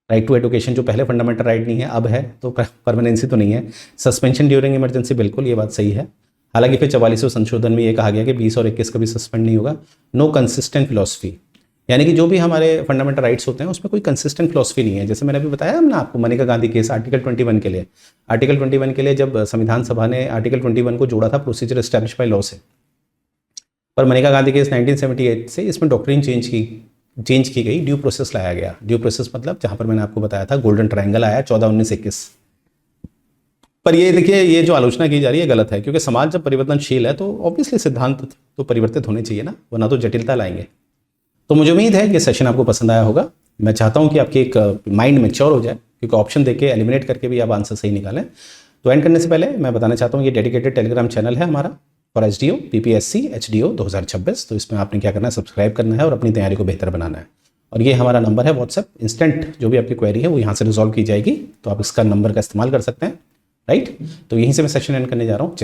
राइट टू एजुकेशन जो पहले फंडामेंटल राइट नहीं है अब है, तो परमानेंसी तो नहीं है। सस्पेंशन ड्यूरिंग इमरजेंसी, बिल्कुल ये बात सही है। हालांकि फिर 44वें संशोधन में ये कहा गया कि 20 और 21 कभी सस्पेंड नहीं होगा। नो कंसिस्टेंट फिलॉसफी, यानी कि जो भी हमारे फंडामेंटल राइट्स होते हैं उसमें कोई कंसिस्टेंट फिलॉसफी नहीं है। जैसे मैंने अभी बताया ना आपको, मनेका गांधी केस आर्टिकल 21 के लिए, आर्टिकल 21 के लिए जब संविधान सभा ने आर्टिकल 21 को जोड़ा था प्रोसीजर एस्टैब्लिश बाय लॉ से, पर मनेका गांधी केस 1978 से इसमें डॉक्ट्रिन चेंज की गई, ड्यू प्रोसेस लाया गया। ड्यू प्रोसेस मतलब जहां पर मैंने आपको बताया था गोल्डन ट्रायंगल आया 14, 19, 21। पर ये देखिए, ये जो आलोचना की जा रही है गलत है, क्योंकि समाज जब परिवर्तनशील है तो ऑब्वियसली सिद्धांत तो परिवर्तित होने चाहिए ना, वरना तो जटिलता लाएंगे। तो मुझे उम्मीद है कि सेशन आपको पसंद आया होगा। मैं चाहता हूं कि आपकी एक माइंड मैच्योर हो जाए, क्योंकि ऑप्शन देके एलिमिनेट करके भी आप आंसर सही निकालें। तो एंड करने से पहले मैं बताना चाहता हूं ये डेडिकेटेड टेलीग्राम चैनल है हमारा फॉर एसडीओ पीपीएससी एचडीओ 2026। तो इसमें आपने क्या करना है, सब्सक्राइब करना है और अपनी तैयारी को बेहतर बनाना है। और ये हमारा नंबर है व्हाट्सएप, इंस्टेंट जो भी आपकी क्वेरी है वो यहाँ से रिजॉल्व की जाएगी, तो आप इसका नंबर का इस्तेमाल कर सकते हैं। राइट, तो यहीं से मैं सेशन एंड करने जा रहा हूँ।